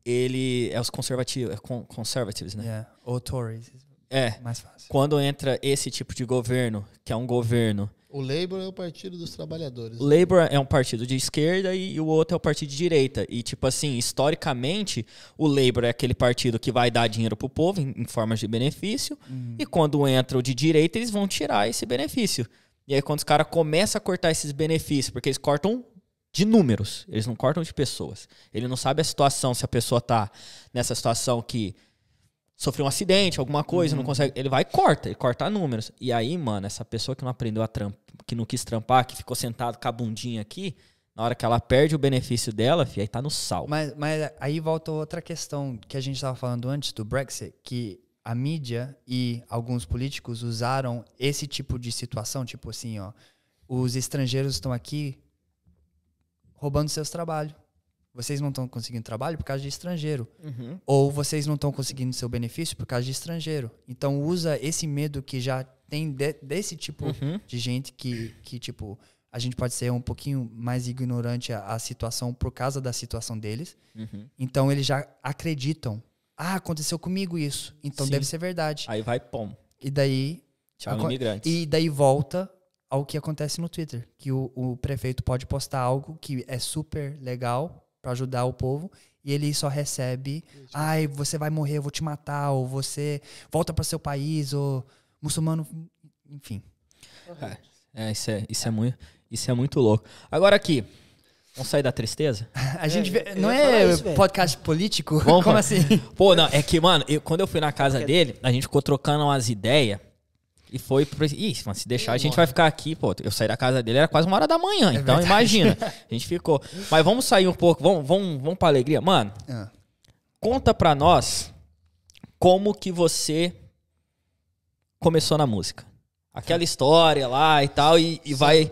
ele é os conservativos, né? Yeah. Ou Tories. É. Mais fácil. Quando entra esse tipo de governo, que é um governo... O Labour é o Partido dos Trabalhadores. O Labour é um partido de esquerda e o outro é o partido de direita. E, tipo assim, historicamente, o Labour é aquele partido que vai dar dinheiro pro povo em formas de benefício. E quando entra o de direita, eles vão tirar esse benefício. E aí, quando os caras começam a cortar esses benefícios, porque eles cortam de números, eles não cortam de pessoas. Ele não sabe a situação, se a pessoa tá nessa situação que sofreu um acidente, alguma coisa, não consegue. Ele vai e ele corta números. E aí, mano, essa pessoa que não aprendeu a trampar, que não quis trampar, que ficou sentado com a bundinha aqui, na hora que ela perde o benefício dela, aí tá no sal. Mas aí volta outra questão que a gente estava falando antes do Brexit, que a mídia e alguns políticos usaram esse tipo de situação, tipo assim, ó, os estrangeiros estão aqui roubando seus trabalhos. Vocês não estão conseguindo trabalho por causa de estrangeiro. Ou vocês não estão conseguindo seu benefício por causa de estrangeiro. Então usa esse medo que já tem desse tipo de gente que, tipo, a gente pode ser um pouquinho mais ignorante à situação por causa da situação deles. Então eles já acreditam. Ah, aconteceu comigo isso. Então Sim. deve ser verdade. Aí vai, pom. E daí... Tchau, imigrantes. E daí volta ao que acontece no Twitter. Que o prefeito pode postar algo que é super legal para ajudar o povo, e ele só recebe, ai, você vai morrer, eu vou te matar, ou você volta para seu país, ou muçulmano, enfim. Isso é muito louco. Agora aqui, vamos sair da tristeza? A gente vê, eu não ia falar é isso, velho. podcast político? Vamos, Como mano. assim? Pô, não, é que, mano, quando eu fui na casa dele, a gente ficou trocando umas ideias e foi... Ih, mano, se deixar, a gente vai ficar aqui, pô. Eu saí da casa dele, era quase 1h da manhã, então verdade. imagina. A gente ficou... Mas vamos sair um pouco, vamos pra alegria. Mano, conta pra nós como que você começou na música. Aquela história lá e tal, e vai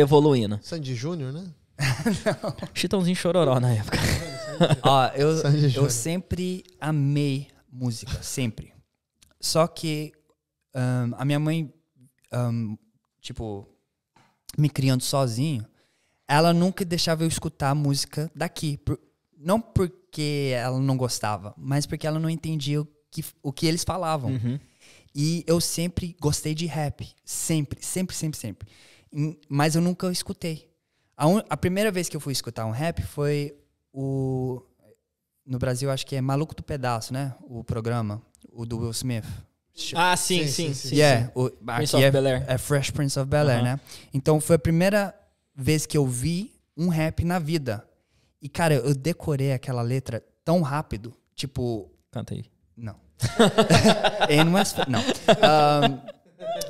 evoluindo. Sandy Júnior, né? Chitãozinho Chororó na época. Ó, Sandy eu Júnior. sempre amei música, sempre. Só que a minha mãe, tipo, me criando sozinho, ela nunca deixava eu escutar música daqui. Não porque ela não gostava, mas porque ela não entendia o que eles falavam. E eu sempre gostei de rap. Sempre. Mas eu nunca escutei. A primeira vez que eu fui escutar um rap foi no Brasil, acho que é Maluco do Pedaço, né? O programa, o do Will Smith. Ah, sim. Yeah, Prince aqui of Bel-Air. é Fresh Prince of Bel-Air, né? Então foi a primeira vez que eu vi um rap na vida. E, cara, eu decorei aquela letra tão rápido. Tipo, Canta aí. não. Não.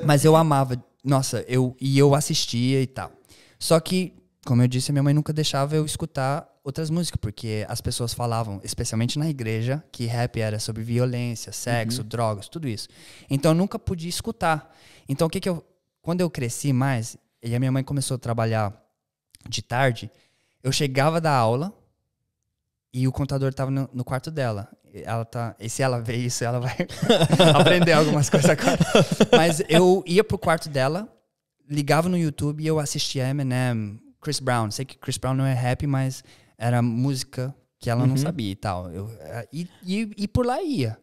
Mas eu amava. Nossa, eu assistia e tal. Só que como eu disse, a minha mãe nunca deixava eu escutar outras músicas, porque as pessoas falavam, especialmente na igreja, que rap era sobre violência, sexo, drogas, tudo isso. Então eu nunca podia escutar. Então quando eu cresci mais, e a minha mãe começou a trabalhar de tarde, eu chegava da aula e o computador estava no quarto dela. E se ela ver isso, ela vai aprender algumas coisas agora. Mas eu ia pro quarto dela, ligava no YouTube e eu assistia Eminem, Chris Brown. Sei que Chris Brown não é rap, mas era música que ela não sabia e tal. E por lá ia.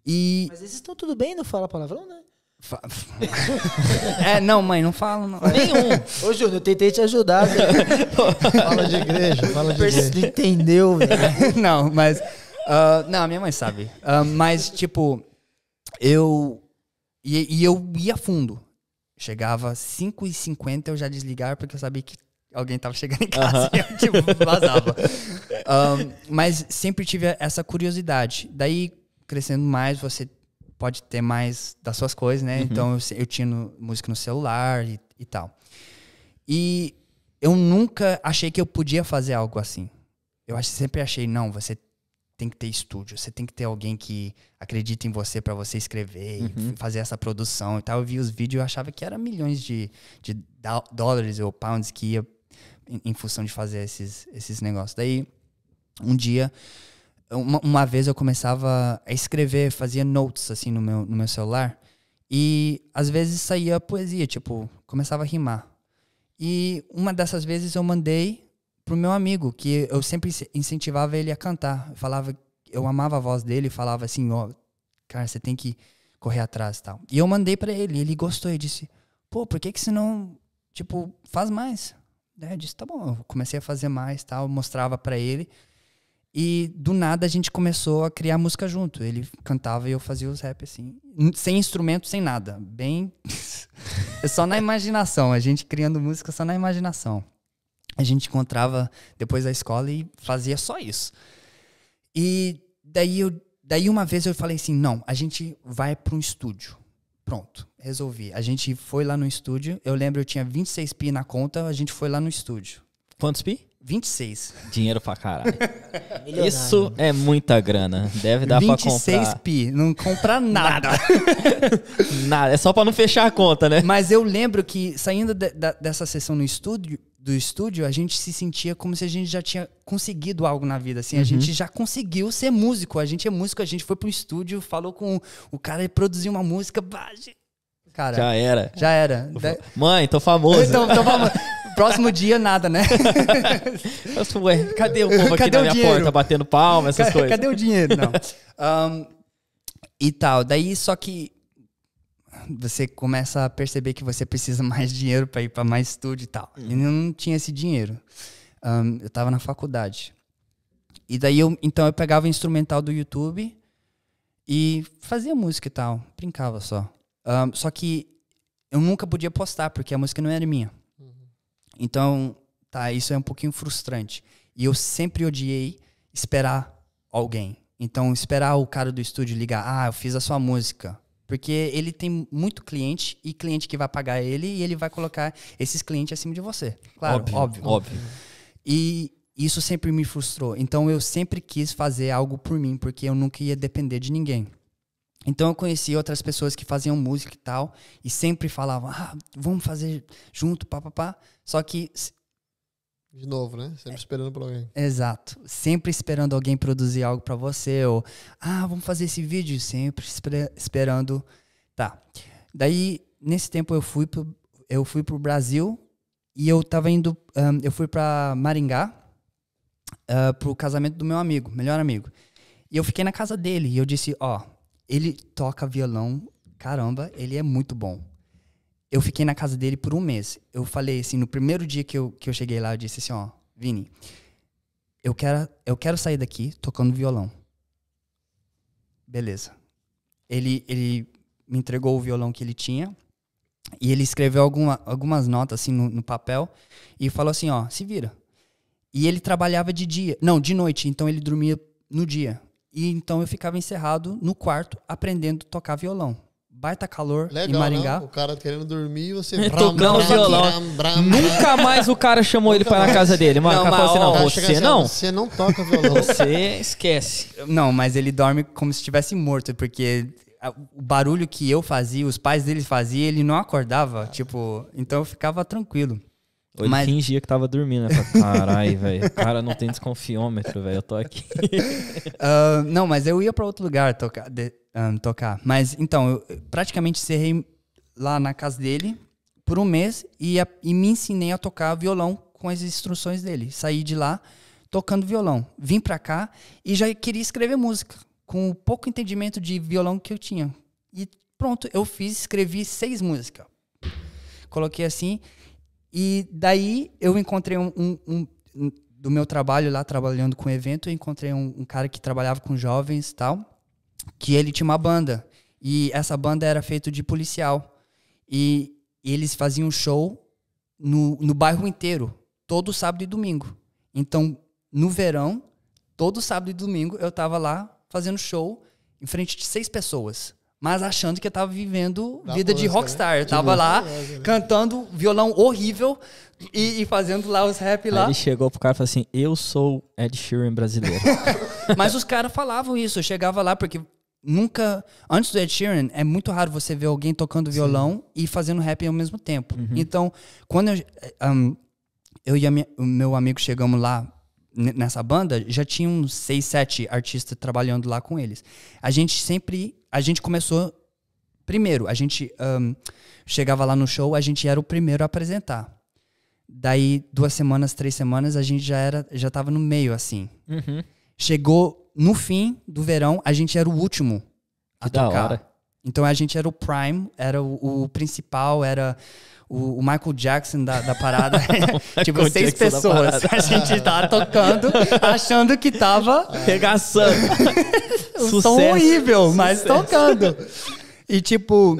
Mas esses estão tudo bem, não fala palavrão, né? Não, mãe, não fala. Não. Nenhum. Ô, Júnior, eu tentei te ajudar. Fala de igreja, fala de igreja. Não entendeu, velho. Não, mas... não, minha mãe sabe. Mas, tipo, eu ia fundo. Chegava 5h50, eu já desligava porque eu sabia que alguém tava chegando em casa e eu, tipo, vazava. Mas sempre tive essa curiosidade. Daí, crescendo mais, você pode ter mais das suas coisas, né? Então, eu tinha música no celular e tal. E eu nunca achei que eu podia fazer algo assim. Sempre achei, não, você tem que ter estúdio, você tem que ter alguém que acredita em você para você escrever e fazer essa produção e tal. Eu vi os vídeos e eu achava que era milhões de dólares ou pounds que ia em função de fazer esses negócios. Daí, um dia, uma vez eu começava a escrever, fazia notes assim no meu celular e às vezes saía poesia, tipo, começava a rimar. E uma dessas vezes eu mandei pro meu amigo, que eu sempre incentivava ele a cantar. Eu amava a voz dele, falava assim, cara, você tem que correr atrás e tal. E eu mandei pra ele, ele gostou e disse, pô, por que você não, tipo, faz mais? Daí eu disse, tá bom, eu comecei a fazer mais, tal, mostrava pra ele. E do nada a gente começou a criar música junto. Ele cantava e eu fazia os rap assim, sem instrumento, sem nada. Bem, só na imaginação, a gente criando música só na imaginação. A gente encontrava depois da escola e fazia só isso. E daí uma vez eu falei assim, não, a gente vai para um estúdio. Pronto, resolvi. A gente foi lá no estúdio, eu lembro eu tinha 26 pi na conta, a gente foi lá no estúdio. Quantos pi? 26. Dinheiro pra caralho. Isso é muita grana. Deve dar pra comprar. 26 pi, não compra nada. Nada, é só pra não fechar a conta, né? Mas eu lembro que saindo dessa sessão do estúdio, a gente se sentia como se a gente já tinha conseguido algo na vida, assim, a gente já conseguiu ser músico, a gente é músico, a gente foi pro estúdio, falou com o cara e produziu uma música, cara, já era. Mãe, tô famoso. Então, famoso. Próximo dia, nada, né? Ué, cadê o povo aqui na minha porta batendo palma, essas coisas? Cadê o dinheiro? Não. E tal, daí só que você começa a perceber que você precisa mais dinheiro para ir para mais estúdio e tal. E eu não tinha esse dinheiro. Eu tava na faculdade. E daí então eu pegava o instrumental do YouTube e fazia música e tal. Brincava só. Só que eu nunca podia postar, porque a música não era minha. Então, isso é um pouquinho frustrante. E eu sempre odiei esperar alguém. Então, esperar o cara do estúdio ligar, eu fiz a sua música. Porque ele tem muito cliente e cliente que vai pagar ele e ele vai colocar esses clientes acima de você. Claro, óbvio. E isso sempre me frustrou. Então, eu sempre quis fazer algo por mim, porque eu nunca ia depender de ninguém. Então, eu conheci outras pessoas que faziam música e tal, e sempre falavam, vamos fazer junto, papapá. Só que... De novo, né? Sempre esperando por alguém. Exato. Sempre esperando alguém produzir algo pra você. Ou, vamos fazer esse vídeo. Sempre esperando. Tá. Daí, nesse tempo, eu fui pro Brasil. E eu tava indo... eu fui pra Maringá. Pro casamento do meu amigo. Melhor amigo. E eu fiquei na casa dele. E eu disse, ele toca violão. Caramba, ele é muito bom. Eu fiquei na casa dele por um mês. Eu falei assim, no primeiro dia que eu cheguei lá, eu disse assim, Vini, eu quero sair daqui tocando violão. Beleza. Ele me entregou o violão que ele tinha e ele escreveu algumas notas assim no papel e falou assim, se vira. E ele trabalhava de noite, então ele dormia no dia. E então eu ficava encerrado no quarto aprendendo a tocar violão. baita calor em Legal, Maringá. não? O cara querendo dormir e você... Tocando violão. Nunca mais o cara chamou ele pra ir na casa dele. Mano, o cara falou assim, não, você não. Você não toca violão. Você esquece. Não, mas ele dorme como se estivesse morto, porque o barulho que eu fazia, os pais dele faziam, ele não acordava, tipo, então eu ficava tranquilo. Ou ele fingia que tava dormindo, né? Caralho, velho, o cara não tem desconfiômetro, velho, eu tô aqui. Não, mas eu ia pra outro lugar tocar. Mas, então, eu praticamente encerrei lá na casa dele por um mês e me ensinei a tocar violão com as instruções dele. Saí de lá tocando violão. Vim pra cá e já queria escrever música, com o pouco entendimento de violão que eu tinha. E pronto, eu escrevi 6 músicas. Coloquei assim, e daí eu encontrei do meu trabalho lá, trabalhando com evento, eu encontrei um cara que trabalhava com jovens e tal, que ele tinha uma banda. E essa banda era feita de policial. E eles faziam show no bairro inteiro, todo sábado e domingo. Então, no verão, todo sábado e domingo, eu tava lá fazendo show em frente de 6 pessoas. Mas achando que eu tava vivendo vida de rockstar. Eu tava lá cantando violão horrível e fazendo lá os rap lá. Aí ele chegou pro cara e falou assim, eu sou Ed Sheeran brasileiro. Mas os caras falavam isso. Eu chegava lá porque nunca... Antes do Ed Sheeran, é muito raro você ver alguém tocando violão e fazendo rap ao mesmo tempo. Então, quando eu e o meu amigo chegamos lá nessa banda, já tinha uns 6, 7 artistas trabalhando lá com eles. A gente começou primeiro, a gente chegava lá no show, a gente era o primeiro a apresentar. Daí 2 semanas, 3 semanas, a gente já tava no meio, assim. Chegou no fim do verão, a gente era o último a tocar. Da hora. Então a gente era o prime, era o principal, era o Michael Jackson da parada. Tipo, 6 pessoas. A gente tava tocando, achando que tava regaçando. O som horrível, mas tocando. E tipo,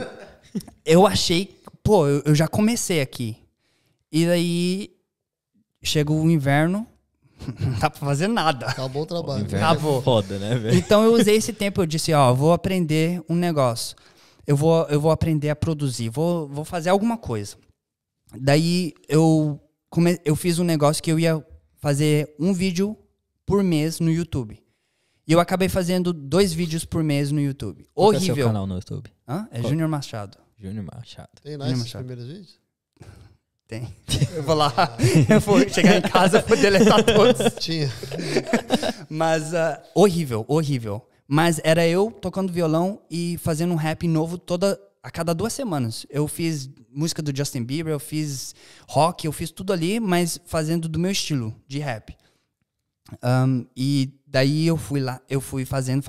eu achei, pô, eu já comecei aqui. E daí chegou o inverno, não dá pra fazer nada. Acabou o trabalho. Acabou. Foda, né, velho? Então eu usei esse tempo, eu disse, ó, vou aprender um negócio. Eu vou aprender a produzir, vou fazer alguma coisa. Daí eu fiz um negócio que eu ia fazer um vídeo por mês no YouTube. E eu acabei fazendo 2 vídeos por mês no YouTube. Qual é horrível. o seu canal no YouTube? É Júnior Machado. Júnior Machado. Tem lá esses primeiros vídeos? Tem. Eu vou lá, eu vou chegar em casa, vou deletar todos. Tinha. Mas horrível. Mas era eu tocando violão e fazendo um rap novo a cada 2 semanas. Eu fiz música do Justin Bieber, eu fiz rock, eu fiz tudo ali, mas fazendo do meu estilo de rap. E daí eu fui fazendo.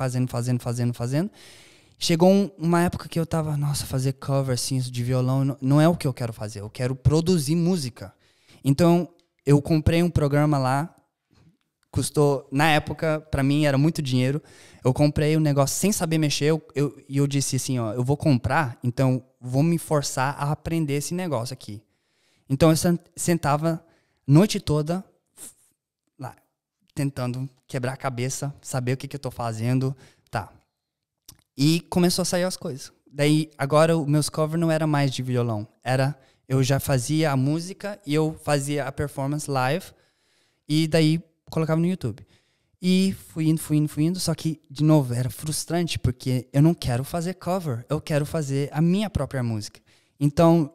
Chegou uma época que eu tava, nossa, fazer cover assim, de violão não é o que eu quero fazer. Eu quero produzir música. Então, eu comprei um programa lá, custou, na época, pra mim era muito dinheiro. Eu comprei um negócio sem saber mexer e eu disse assim, ó, eu vou comprar, então vou me forçar a aprender esse negócio aqui. Então eu sentava a noite toda lá, tentando quebrar a cabeça, saber o que eu tô fazendo, tá. E começou a sair as coisas. Daí, agora, os meus covers não era mais de violão. Eu já fazia a música e eu fazia a performance live. E daí, colocava no YouTube. E fui indo. Só que, de novo, era frustrante, porque eu não quero fazer cover. Eu quero fazer a minha própria música. Então,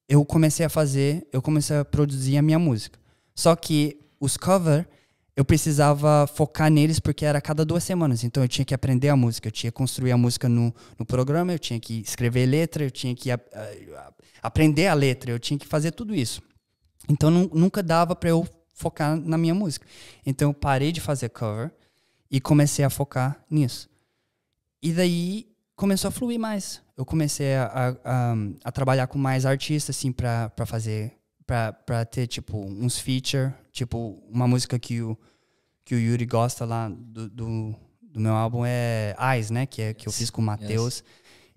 eu comecei a produzir a minha música. Só que os covers, eu precisava focar neles porque era a cada 2 semanas. Então eu tinha que aprender a música, eu tinha que construir a música no programa, eu tinha que escrever letra, eu tinha que aprender a letra, eu tinha que fazer tudo isso. Então nunca dava para eu focar na minha música. Então eu parei de fazer cover e comecei a focar nisso. E daí começou a fluir mais. Eu comecei a trabalhar com mais artistas assim, para fazer, para ter tipo uns feature, tipo uma música que o Yuri gosta lá do meu álbum é Eyes, né? Que eu fiz com o Matheus.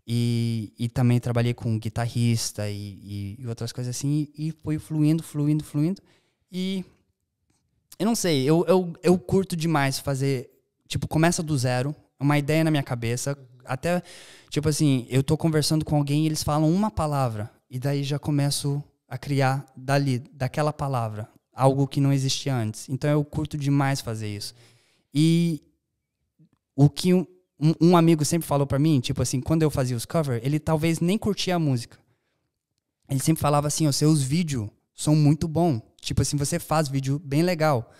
Yes. E também trabalhei com guitarrista e outras coisas assim. E foi fluindo. E eu não sei, eu curto demais fazer... Tipo, começa do zero, uma ideia na minha cabeça, até, tipo assim, eu tô conversando com alguém e eles falam uma palavra. E daí já começo a criar daquela palavra, algo que não existia antes. Então eu curto demais fazer isso. E o que um amigo sempre falou pra mim, tipo assim, quando eu fazia os covers, ele talvez nem curtia a música. Ele sempre falava assim, os seus vídeos são muito bons. Tipo assim, você faz vídeo bem legal.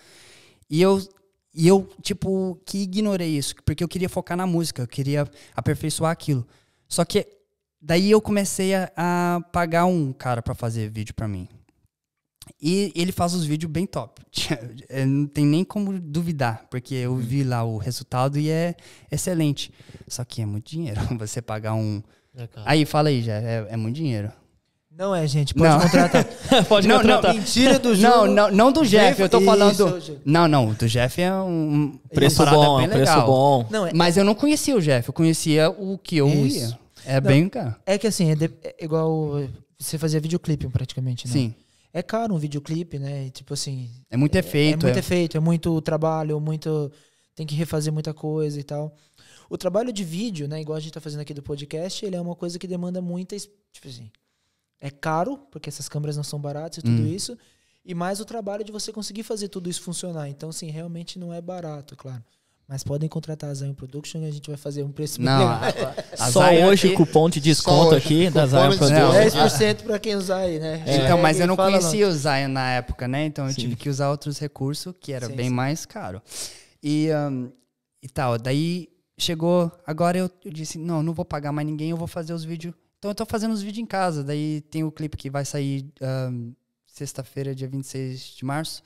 E eu, tipo, que ignorei isso, porque eu queria focar na música, eu queria aperfeiçoar aquilo. Só que daí eu comecei a pagar um cara pra fazer vídeo pra mim. E ele faz os vídeos bem top. Não tem nem como duvidar, porque eu vi lá o resultado e é excelente. Só que é muito dinheiro você pagar um... Aí, fala aí, já. É muito dinheiro. Não é, gente. Pode contratar. Pode contratar. Mentira do Ju. Não do Jeff. Eu tô falando... Isso, Não, do Jeff é um... Preço bom, bem preço legal. bom. Não, Mas eu não conhecia o Jeff. Eu conhecia o que eu ia. Bem caro. É que assim, é igual você fazia videoclipe praticamente, né? Sim. É caro um videoclipe, né? E, tipo assim... É muito efeito. É muito efeito, é muito trabalho, tem que refazer muita coisa e tal. O trabalho de vídeo, né? Igual a gente tá fazendo aqui do podcast, ele é uma coisa que demanda muita... Tipo assim, é caro, porque essas câmeras não são baratas e tudo isso. E mais o trabalho de você conseguir fazer tudo isso funcionar. Então, assim, realmente não é barato, claro. Mas podem contratar a Zion Production e a gente vai fazer um preço bem Não, legal. Só hoje o cupom de desconto aqui da Zion Production. 10% pra quem usar aí, né? Então, mas eu não Fala conhecia o Zion na época, né? Então eu Sim. tive que usar outros recursos que era Sim, bem sim. mais caro. E tal. Daí chegou, agora eu disse, não vou pagar mais ninguém, eu vou fazer os vídeos. Então eu tô fazendo os vídeos em casa. Daí tem o clipe que vai sair sexta-feira, dia 26 de março.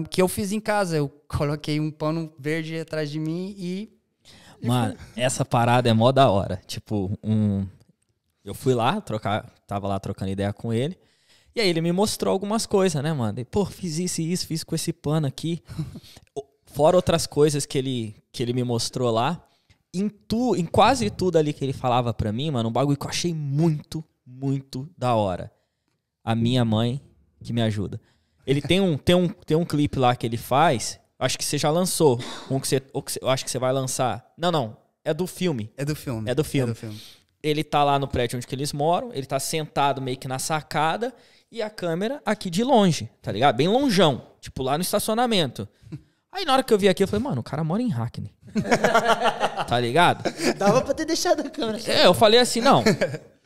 Que eu fiz em casa. Eu coloquei um pano verde atrás de mim e... Mano, essa parada é mó da hora. Tipo, eu fui lá, tava lá trocando ideia com ele. E aí ele me mostrou algumas coisas, né, mano? E, pô, fiz isso e isso, fiz com esse pano aqui. Fora outras coisas que ele me mostrou lá. Em quase tudo ali que ele falava pra mim, mano, um bagulho que eu achei muito, muito da hora. A minha mãe que me ajuda. Ele tem um clipe lá que ele faz, acho que você já lançou, eu acho que você vai lançar. Não, é do filme. É do filme. É do filme. Ele tá lá no prédio onde que eles moram, ele tá sentado meio que na sacada e a câmera aqui de longe, tá ligado? Bem longeão, tipo lá no estacionamento. Aí na hora que eu vi aqui, eu falei, mano, o cara mora em Hackney. Tá ligado? Dava pra ter deixado a câmera. Eu falei assim, não,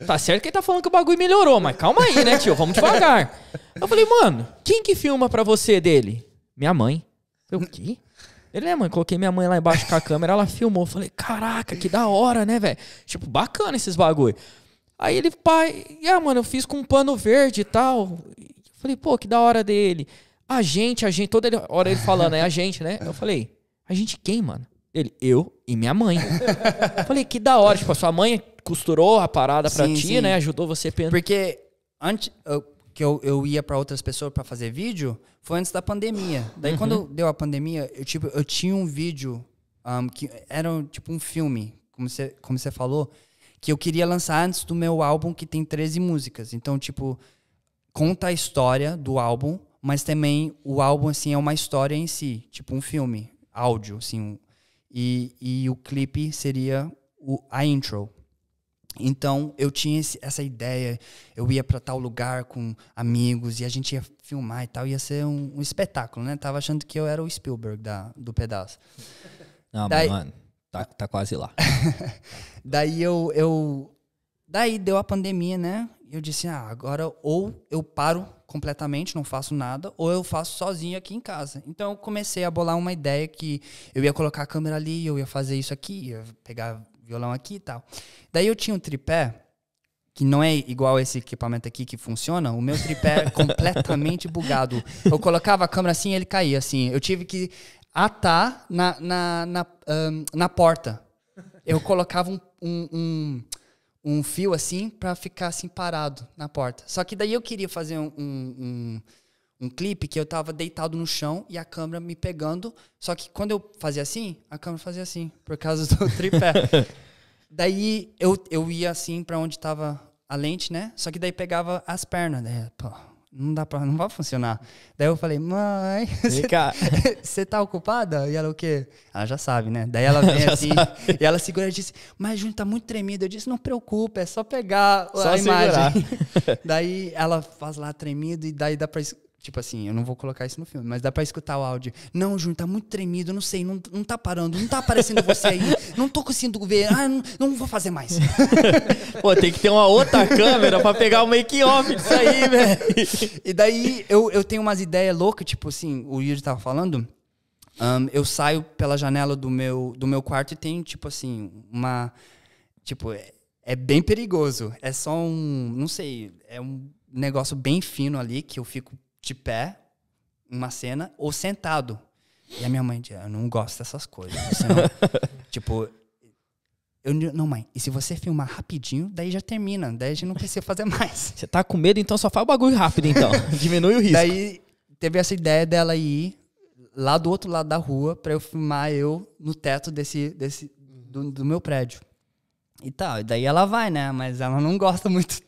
tá certo que ele tá falando que o bagulho melhorou, mas calma aí, né, tio? Vamos devagar. Eu falei, mano, quem que filma pra você dele? Minha mãe. Eu falei, o quê? Ele, né, mãe? Coloquei minha mãe lá embaixo com a câmera, ela filmou. Eu falei, caraca, que da hora, né, velho? Tipo, bacana esses bagulho. Aí ele, pai, mano, eu fiz com um pano verde e tal. Eu falei, pô, que da hora dele. A gente, toda hora ele falando, a gente, né? Eu falei, a gente quem, mano? Ele, eu e minha mãe. Eu falei, que da hora. Tipo, a sua mãe costurou a parada pra ti, sim, né? Ajudou você a pensar. Porque antes que eu ia pra outras pessoas pra fazer vídeo, foi antes da pandemia. Daí quando deu a pandemia, eu tinha um vídeo que era tipo um filme, como você falou, que eu queria lançar antes do meu álbum, que tem 13 músicas. Então, tipo, conta a história do álbum, mas também o álbum, assim, é uma história em si. Tipo um filme, áudio, assim. E o clipe seria a intro. Então, eu tinha essa ideia. Eu ia pra tal lugar com amigos e a gente ia filmar e tal. Ia ser um espetáculo, né? Tava achando que eu era o Spielberg do pedaço. Não, mano, tá quase lá. Daí Daí deu a pandemia, né? E eu disse, agora ou eu paro completamente, não faço nada, ou eu faço sozinho aqui em casa. Então eu comecei a bolar uma ideia que eu ia colocar a câmera ali, eu ia fazer isso aqui, ia pegar violão aqui e tal. Daí eu tinha um tripé, que não é igual esse equipamento aqui que funciona, o meu tripé é completamente bugado. Eu colocava a câmera assim e ele caía assim. Eu tive que atar na porta. Eu colocava um fio assim pra ficar assim parado na porta. Só que daí eu queria fazer um clipe que eu tava deitado no chão e a câmera me pegando. Só que quando eu fazia assim, a câmera fazia assim, por causa do tripé. Daí eu ia assim pra onde tava a lente, né? Só que daí pegava as pernas, né? Pô, não vai funcionar. Daí eu falei, mãe, Vem cá. você tá ocupada? E ela, o quê? Ela já sabe, né? Daí ela vem assim, e ela segura e disse, mas Júnior, tá muito tremido. Eu disse, não preocupa, é só pegar Só a imagem. segurar. Daí ela faz lá tremido e daí dá pra... Tipo assim, eu não vou colocar isso no filme, mas dá pra escutar o áudio. Não, Júnior, tá muito tremido, não sei, não tá parando, não tá aparecendo você aí, não tô conseguindo ver, não vou fazer mais. Pô, tem que ter uma outra câmera pra pegar o make-off disso aí, velho. E daí eu tenho umas ideias loucas, tipo assim, o Yuri tava falando, eu saio pela janela do meu quarto e tem, tipo assim, uma... Tipo, é bem perigoso, é só não sei, é um negócio bem fino ali que eu fico de pé, uma cena, ou sentado. E a minha mãe diz, eu não gosto dessas coisas. Você não... tipo, não, mãe, e se você filmar rapidinho, daí já termina, daí a gente não precisa fazer mais. Você tá com medo, então só faz o bagulho rápido, então. Diminui o risco. Daí teve essa ideia dela ir lá do outro lado da rua pra eu filmar eu no teto do meu prédio. E tal, e daí ela vai, né? Mas ela não gosta muito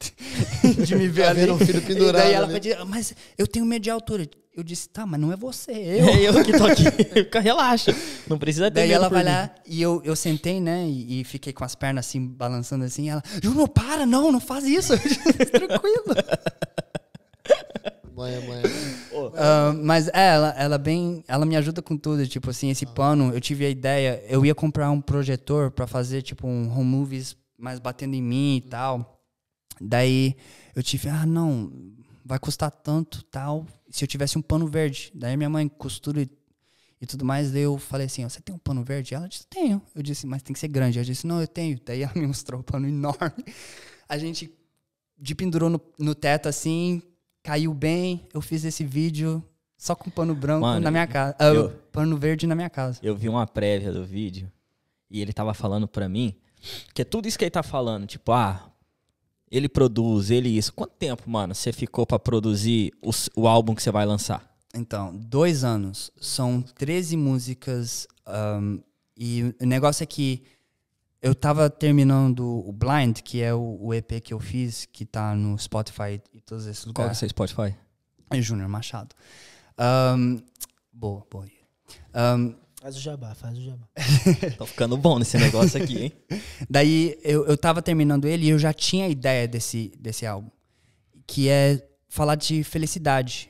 de me ver ali. Um filho pendurado, e daí ela né? vai dizer, mas eu tenho medo de altura. Eu disse, tá, mas não é você, É eu que tô aqui. Relaxa. Não precisa ter Daí medo ela por vai mim. lá e eu sentei, né? E fiquei com as pernas assim, balançando assim. Ela, Júnior, para, não faz isso. Tranquilo. Mãe. Mas ela me ajuda com tudo, tipo assim, esse pano, eu tive a ideia, eu ia comprar um projetor pra fazer tipo um home movies, mas batendo em mim e tal. Daí eu tive, não, vai custar tanto, tal, se eu tivesse um pano verde. Daí minha mãe costura e tudo mais, daí eu falei assim, você tem um pano verde? Ela disse, tenho. Eu disse, mas tem que ser grande. Eu disse, não, eu tenho. Daí ela me mostrou um pano enorme. A gente pendurou no teto assim, caiu bem, eu fiz esse vídeo só com pano branco na minha casa. Pano verde na minha casa. Eu vi uma prévia do vídeo e ele tava falando pra mim que é tudo isso que ele tá falando. Tipo, ele produz, ele isso. Quanto tempo, mano, você ficou pra produzir o álbum que você vai lançar? Então, 2 anos. São 13 músicas. E o negócio é que eu tava terminando o Blind, que é o EP que eu fiz, que tá no Spotify e todos esses Qual que é o lugares. seu Spotify? É Júnior Machado. Boa. Faz o jabá. Tô ficando bom nesse negócio aqui, hein? Daí eu tava terminando ele e eu já tinha a ideia desse álbum, que é falar de felicidade,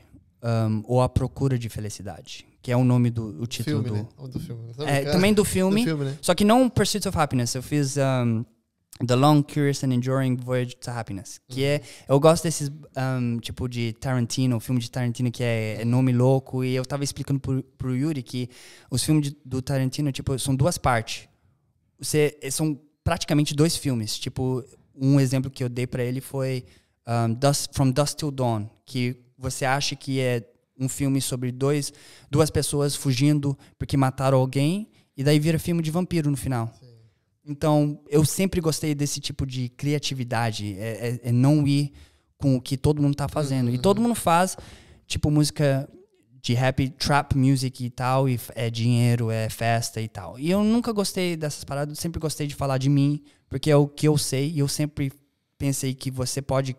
ou a procura de felicidade, que é o nome o título Filme, do... né? Ou do filme. Também do filme, né? só que não Pursuit of Happiness. Eu fiz The Long, Curious and Enduring Voyage to Happiness, que eu gosto desses tipo de Tarantino, filme de Tarantino que é nome louco, e eu tava explicando pro Yuri que os filmes do Tarantino, tipo, são 2 partes. São praticamente 2 filmes. Tipo, um exemplo que eu dei pra ele foi From Dusk Till Dawn, que você acha que é um filme sobre duas pessoas fugindo porque mataram alguém, e daí vira filme de vampiro no final. Sim. Então, eu sempre gostei desse tipo de criatividade, é não ir com o que todo mundo tá fazendo. E todo mundo faz, tipo, música de rap, trap music e tal, e é dinheiro, é festa e tal. E eu nunca gostei dessas paradas, eu sempre gostei de falar de mim, porque é o que eu sei, e eu sempre pensei que você pode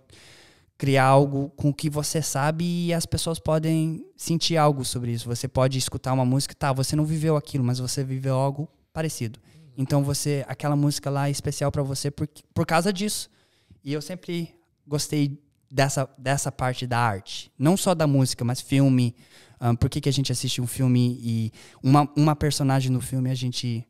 criar algo com o que você sabe e as pessoas podem sentir algo sobre isso. Você pode escutar uma música, você não viveu aquilo, mas você viveu algo parecido. Então aquela música lá é especial pra você por causa disso. E eu sempre gostei dessa parte da arte. Não só da música, mas filme. Por que a gente assiste um filme e uma personagem no filme a gente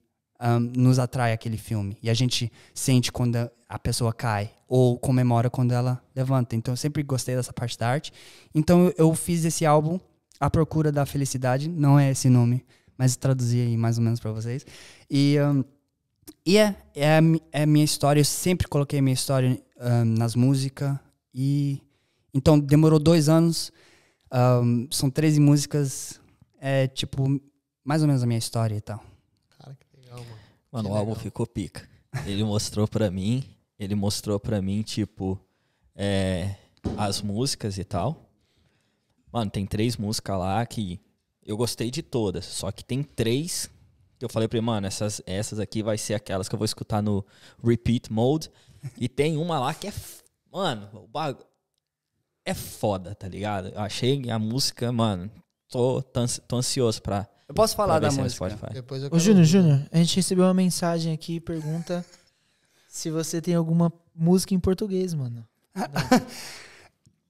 nos atrai aquele filme. E a gente sente quando a pessoa cai ou comemora quando ela levanta. Então eu sempre gostei dessa parte da arte. Então eu fiz esse álbum, A Procura da Felicidade. Não é esse nome, mas traduzi aí mais ou menos pra vocês. E é a minha história. Eu sempre coloquei a minha história nas músicas. E então demorou 2 anos. São 13 músicas. É tipo mais ou menos a minha história e tal. Cara, que legal, mano. Mano, o álbum ficou pica. Ele mostrou pra mim, tipo, as músicas e tal. Mano, tem 3 músicas lá que eu gostei de todas, só que tem 3 que eu falei pra ele, mano, essas aqui vai ser aquelas que eu vou escutar no repeat mode. E tem uma lá que é, mano, é foda, tá ligado? Eu achei a música, mano, tô ansioso pra... Eu posso falar pra da ver música? Spotify. Depois eu Ô, quero Júnior, ouvir. a gente recebeu uma mensagem aqui, pergunta se você tem alguma música em português, mano.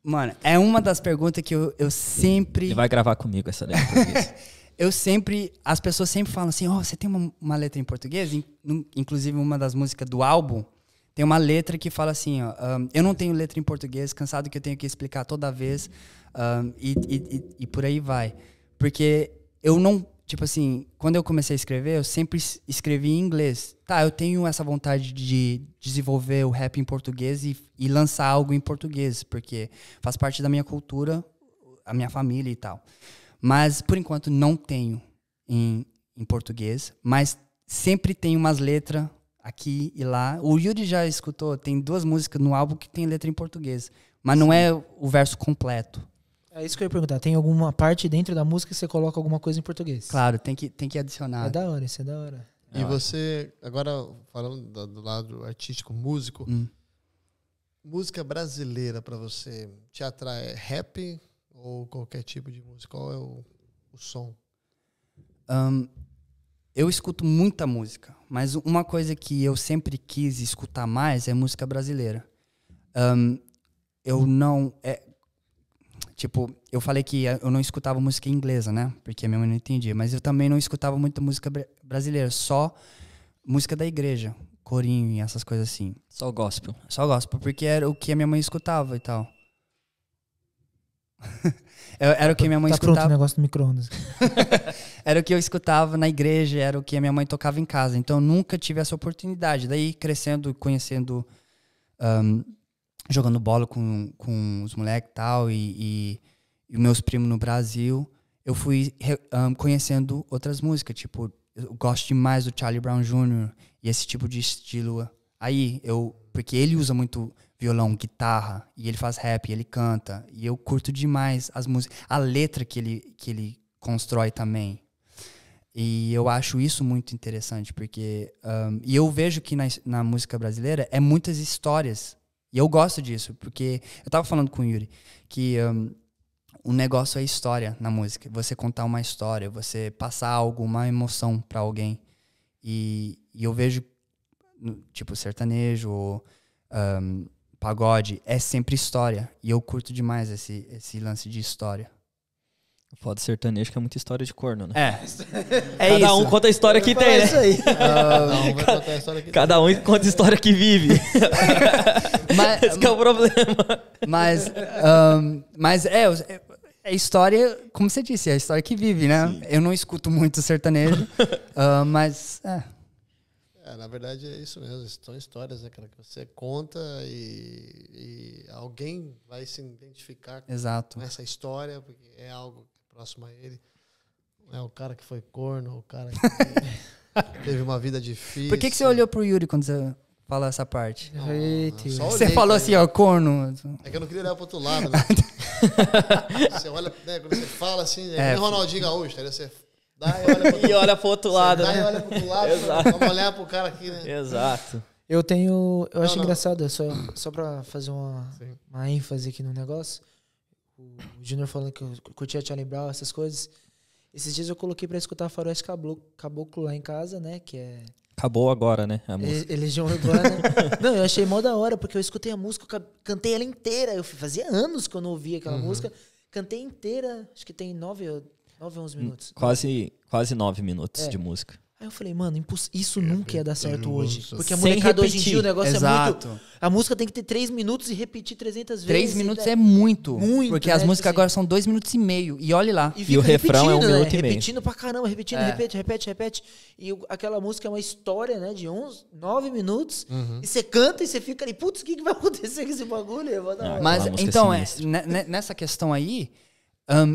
Mano, é uma das perguntas que eu sempre... Ele vai gravar comigo essa letra em português. As pessoas sempre falam assim, você tem uma letra em português? Inclusive uma das músicas do álbum, tem uma letra que fala assim, eu não tenho letra em português, cansado que eu tenho que explicar toda vez, e por aí vai. Porque eu não, tipo assim, quando eu comecei a escrever, eu sempre escrevi em inglês. Tá, eu tenho essa vontade de desenvolver o rap em português e lançar algo em português, porque faz parte da minha cultura, a minha família e tal. Mas, por enquanto, não tenho em português. Mas sempre tem umas letras aqui e lá. O Yuri já escutou, tem 2 músicas no álbum que tem letra em português. Mas não é o verso completo. É isso que eu ia perguntar. Tem alguma parte dentro da música que você coloca alguma coisa em português? Claro, tem que adicionar. É da hora, isso é da hora. E você, agora falando do lado artístico, músico, música brasileira pra você te atrai? É rap ou qualquer tipo de música? Qual é o som? Eu escuto muita música, mas uma coisa que eu sempre quis escutar mais é música brasileira. Eu não... eu falei que eu não escutava música inglesa, né? Porque a minha mãe não entendia. Mas eu também não escutava muita música brasileira. Só música da igreja. Corinho e essas coisas assim. Só gospel. Só gospel, porque era o que a minha mãe escutava e tal. Era o que minha mãe Tá escutava. pronto o negócio do micro-ondas. Era o que eu escutava na igreja, era o que a minha mãe tocava em casa. Então eu nunca tive essa oportunidade. Daí crescendo, conhecendo... jogando bola com os moleques e tal, e meus primos no Brasil, eu fui conhecendo outras músicas, tipo, eu gosto demais do Charlie Brown Jr. e esse tipo de estilo. Aí, porque ele usa muito violão, guitarra, e ele faz rap, ele canta, e eu curto demais as músicas, a letra que ele constrói também. E eu acho isso muito interessante, porque... e eu vejo que na música brasileira é muitas histórias. E eu gosto disso, porque eu tava falando com o Yuri que o negócio é história na música. Você contar uma história, você passar algo, uma emoção pra alguém. E eu vejo, tipo, sertanejo ou pagode, é sempre história. E eu curto demais esse lance de história. Foda sertanejo que é muita história de corno, né? É Cada isso. um conta a história que tem, né? Isso aí. Não, vai contar a história aqui. Cada um conta a história que vive. Esse que é o problema. Mas é história, como você disse, é a história que vive, né? Sim. Eu não escuto muito sertanejo, mas... na verdade é isso mesmo, são histórias, né, cara, que você conta e alguém vai se identificar Exato. com essa história, porque é algo próximo a ele. Não é o cara que foi corno, o cara que teve uma vida difícil. Por que você olhou pro Yuri quando você falou essa parte? Só você olhei, falou assim, ó, corno. É que eu não queria olhar pro outro lado, né? Você olha, né, quando você fala assim, é que nem Ronaldinho Gaúcho, aí você dá e olha pro outro lado, né? né? Olha pro outro lado, vamos olhar pro cara aqui, né? Exato. Eu acho engraçado, só pra fazer uma ênfase aqui no negócio. O Júnior falando que eu curtia Charlie Brown, essas coisas. Esses dias eu coloquei pra escutar Faroeste Caboclo lá em casa, né? Que é... Acabou agora, né? A música. Legião Urbana. Não, eu achei mó da hora, porque eu escutei a música, cantei ela inteira. Fazia anos que eu não ouvia aquela música. Cantei inteira, acho que tem 9 ou 11 minutos. Quase 9 minutos de música. Aí eu falei, mano, isso nunca ia dar certo hoje. Porque a Sem molecada hoje em repetir. dia, o negócio Exato. é muito... A música tem que ter 3 minutos e repetir 300 vezes. 3 minutos é muito. Muito, porque né? as músicas Tipo agora são 2 minutos e meio. E olhe lá. E o refrão é 1 minuto e meio. Repetindo pra caramba, repete. E aquela música é uma história, né? De 9 minutos. E você canta e você fica ali, putz, o que vai acontecer com esse bagulho? Mas, música então, sinistra. nessa questão aí,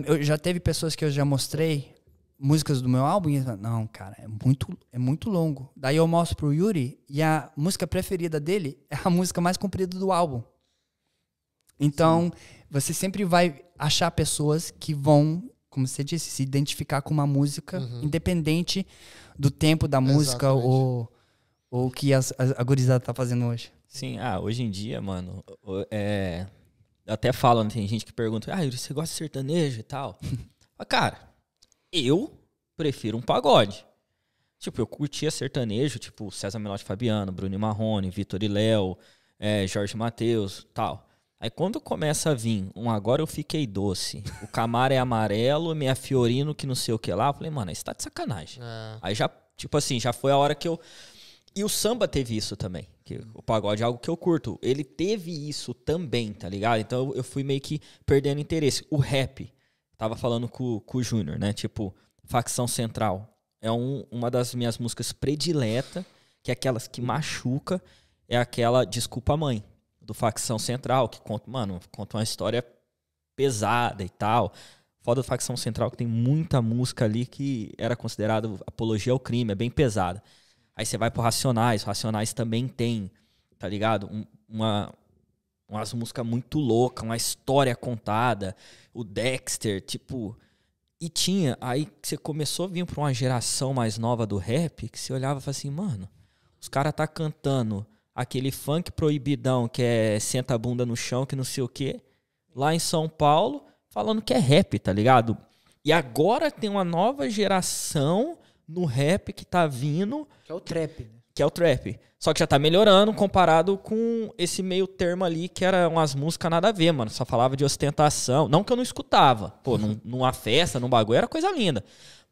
eu já teve pessoas que eu já mostrei músicas do meu álbum e não, cara, é muito longo. Daí eu mostro pro Yuri e a música preferida dele é a música mais comprida do álbum. Então, você sempre vai achar pessoas que vão, como você disse, se identificar com uma música, independente do tempo da música ou o que a gurizada tá fazendo hoje. Sim, hoje em dia, mano, eu até falo, né, tem gente que pergunta, Yuri, você gosta de sertanejo e tal? Mas, cara, eu prefiro um pagode. Tipo, eu curtia sertanejo, tipo César Menotti e Fabiano, Bruno e Marrone, Vitor e Léo, Jorge Mateus, tal. Aí quando começa a vir Agora Eu Fiquei Doce, o Camaro é Amarelo, Minha Fiorino que não sei o que lá, eu falei, mano, isso tá de sacanagem. Aí já, tipo assim, já foi a hora que eu... E o samba teve isso também, que o pagode é algo que eu curto. Ele teve isso também, tá ligado? Então eu fui meio que perdendo interesse. O rap, tava falando com o Júnior, né? Tipo, Facção Central. É uma das minhas músicas prediletas, que é aquelas que machuca, é aquela Desculpa Mãe, do Facção Central, que conta uma história pesada e tal. Foda do Facção Central que tem muita música ali que era considerada apologia ao crime, é bem pesada. Aí você vai pro Racionais também tem, tá ligado? Umas músicas muito loucas, uma história contada, o Dexter, tipo... E tinha, aí você começou a vir pra uma geração mais nova do rap, que você olhava e falava assim, mano, os caras tá cantando aquele funk proibidão, que é senta a bunda no chão, que não sei o quê, lá em São Paulo, falando que é rap, tá ligado? E agora tem uma nova geração no rap que tá vindo... Que é o trap, né? Que é o trap. Só que já tá melhorando comparado com esse meio termo ali, que era umas músicas nada a ver, mano. Só falava de ostentação. Não que eu não escutava. Pô, numa festa, num bagulho, era coisa linda.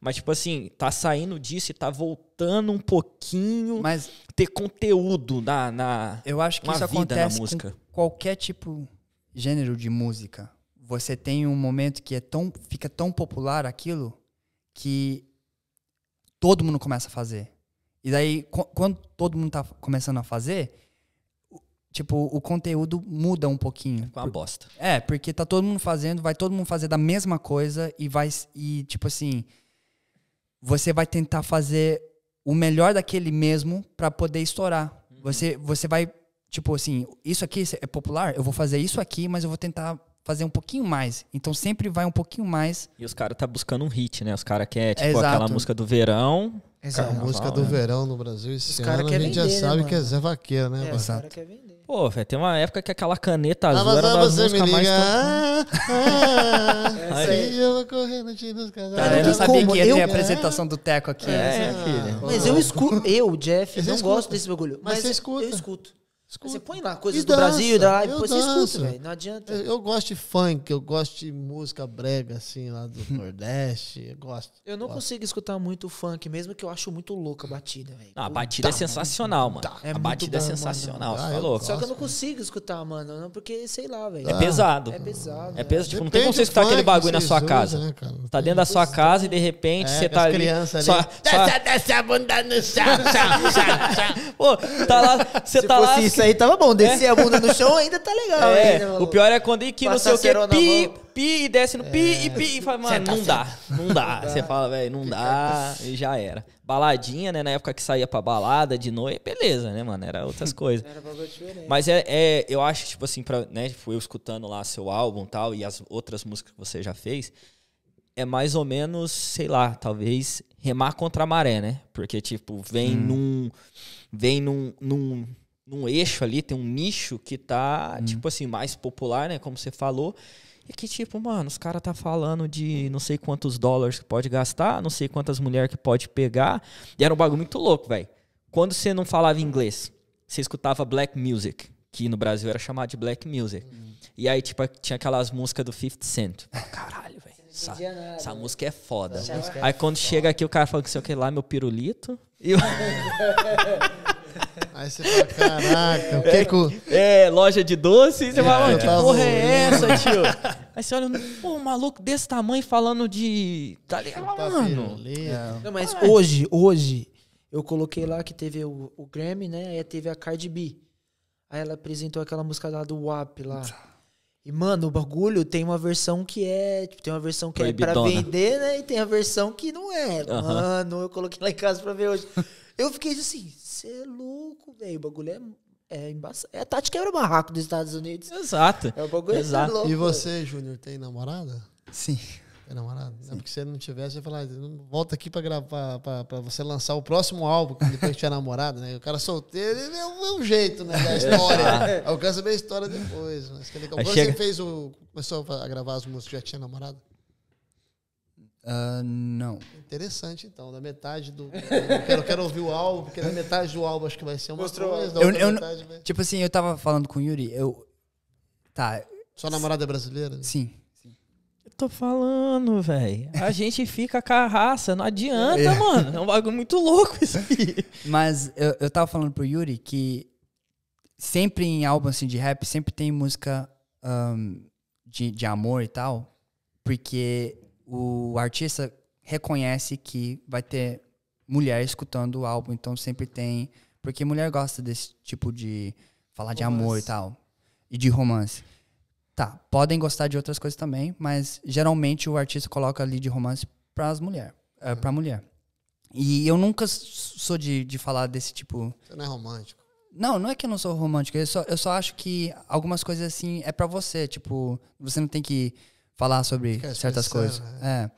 Mas, tipo assim, tá saindo disso e tá voltando um pouquinho. Mas ter conteúdo na eu acho que uma isso vida acontece na música. com qualquer tipo, gênero de música. Você tem um momento que fica tão popular aquilo que todo mundo começa a fazer. E daí, quando todo mundo tá começando a fazer, tipo, o conteúdo muda um pouquinho. Com uma bosta. Porque tá todo mundo fazendo, vai todo mundo fazer da mesma coisa e tipo assim, você vai tentar fazer o melhor daquele mesmo pra poder estourar. Você vai, tipo assim, isso aqui é popular, eu vou fazer isso aqui, mas eu vou tentar fazer um pouquinho mais. Então sempre vai um pouquinho mais. E os caras tá buscando um hit, né? Os caras querem, tipo, Exato. aquela música do verão. Exato. A música do verão no Brasil esse cara ano a quer gente já vender, né, sabe mano? que é Zé Vaqueiro, né? Os mano? caras querem vender. Pô, velho, tem uma época que aquela caneta azul Mas era uma das você me músicas mais... liga. Essa aí. Aí eu vou correndo aqui nos casais. Cara, eu não não tem sabia como, que ia ter eu- a apresentação do Teco aqui. filho. Mas eu escuto, Jeff, Você não escuta. gosto desse bagulho. Mas Mas você escuta. Eu escuto. Escuta. Você põe lá coisas E do Brasil, dança, e depois você danço. escuta, velho. Não adianta. Eu gosto de funk, eu gosto de música brega, assim, lá do Nordeste. Eu gosto. Eu não consigo escutar muito funk, mesmo que eu acho muito louca a batida, velho. Não, a batida é sensacional, mano. É a muito batida é bom, sensacional, mano. você Ah, tá eu louco. Só que eu não consigo escutar, mano, não, porque, sei lá, velho. É pesado. É pesado. É pesado, tipo, não tem como você Depende escutar do aquele funk bagulho na que sua vocês casa. usam, né, cara? Tá dentro da sua casa e de repente você tá as ali. crianças Só, ali. Desce a bunda no chão, chão, chão, chão. pô, tá lá, você Se tá lá. fosse isso aí, tava bom. Descer a bunda no chão ainda tá legal. É, ainda, o maluco. pior é quando que não sei Passar o que, cerol na pi, mão. pi, e desce no pi, e pi, e fala, mano, não dá. Você fala, velho, não dá, e já era. Baladinha, né, na época que saía pra balada de noite, beleza, né, mano, era outras coisas. Era bagulho diferente. Mas eu acho, tipo assim, né, fui eu escutando lá seu álbum e tal, e as outras músicas que você já fez, é mais ou menos, sei lá, talvez remar contra a maré, né? Porque, tipo, vem num eixo ali, tem um nicho que tá, tipo assim, mais popular, né? Como você falou. E que, tipo, mano, os caras tá falando de não sei quantos dólares que pode gastar, não sei quantas mulheres que pode pegar. E era um bagulho muito louco, velho. Quando você não falava inglês, você escutava black music, que no Brasil era chamado de black music. E aí, tipo, tinha aquelas músicas do 50 Cent. Caralho, velho. entendia nada, Essa né? música é foda. Essa música é Aí quando chega aqui, o cara fala que sei o que lá, meu pirulito. E eu... Aí você fala, caraca, o que que o... loja de doce. E você fala, mano, que tá porra bom. é essa, tio? Aí você olha, pô, um maluco desse tamanho falando de... Tá ligado, mano? Não, mas hoje, eu coloquei lá que teve o Grammy, né? Aí teve a Cardi B. Aí ela apresentou aquela música lá do WAP lá. E, mano, o bagulho tem uma versão que é... Tipo, tem uma versão que é pra Proibidona. vender, né? E tem a versão que não é. Aham. Mano, eu coloquei lá em casa pra ver hoje. Eu fiquei assim, você é louco, velho. O bagulho é embaçado. É a Tati quebra-barraco dos Estados Unidos. Exato. É o bagulho Exato. louco. E você, Júnior, tem namorada? Sim. É namorado? Não, porque se ele não tivesse, eu ia falar, volta aqui pra gravar, pra você lançar o próximo álbum, que depois que tiver namorado, né? O cara solteiro, ele é um jeito, né? Da história. Eu quero saber a história depois. Mas que legal. Quando você começou a gravar as músicas, já tinha namorado? Não. Interessante, então. Da metade do... Eu quero ouvir o álbum, porque da metade do álbum acho que vai ser uma coisa. Tipo assim, eu tava falando com o Yuri, Tá. Sua namorada é brasileira? Né? Sim. Eu tô falando, velho. A gente fica com a raça, não adianta, mano. É um bagulho muito louco isso aí. Mas eu tava falando pro Yuri que sempre em álbum assim de rap, sempre tem música de amor e tal, porque o artista reconhece que vai ter mulher escutando o álbum, então sempre tem... Porque mulher gosta desse tipo de... falar de amor e tal. E de romance. Tá, podem gostar de outras coisas também, mas geralmente o artista coloca ali de romance pras mulher, pra mulher. E eu nunca sou de falar desse tipo... Você não é romântico? Não é que eu não sou romântico, eu só acho que algumas coisas assim é pra você, tipo, você não tem que falar sobre certas coisas. Né?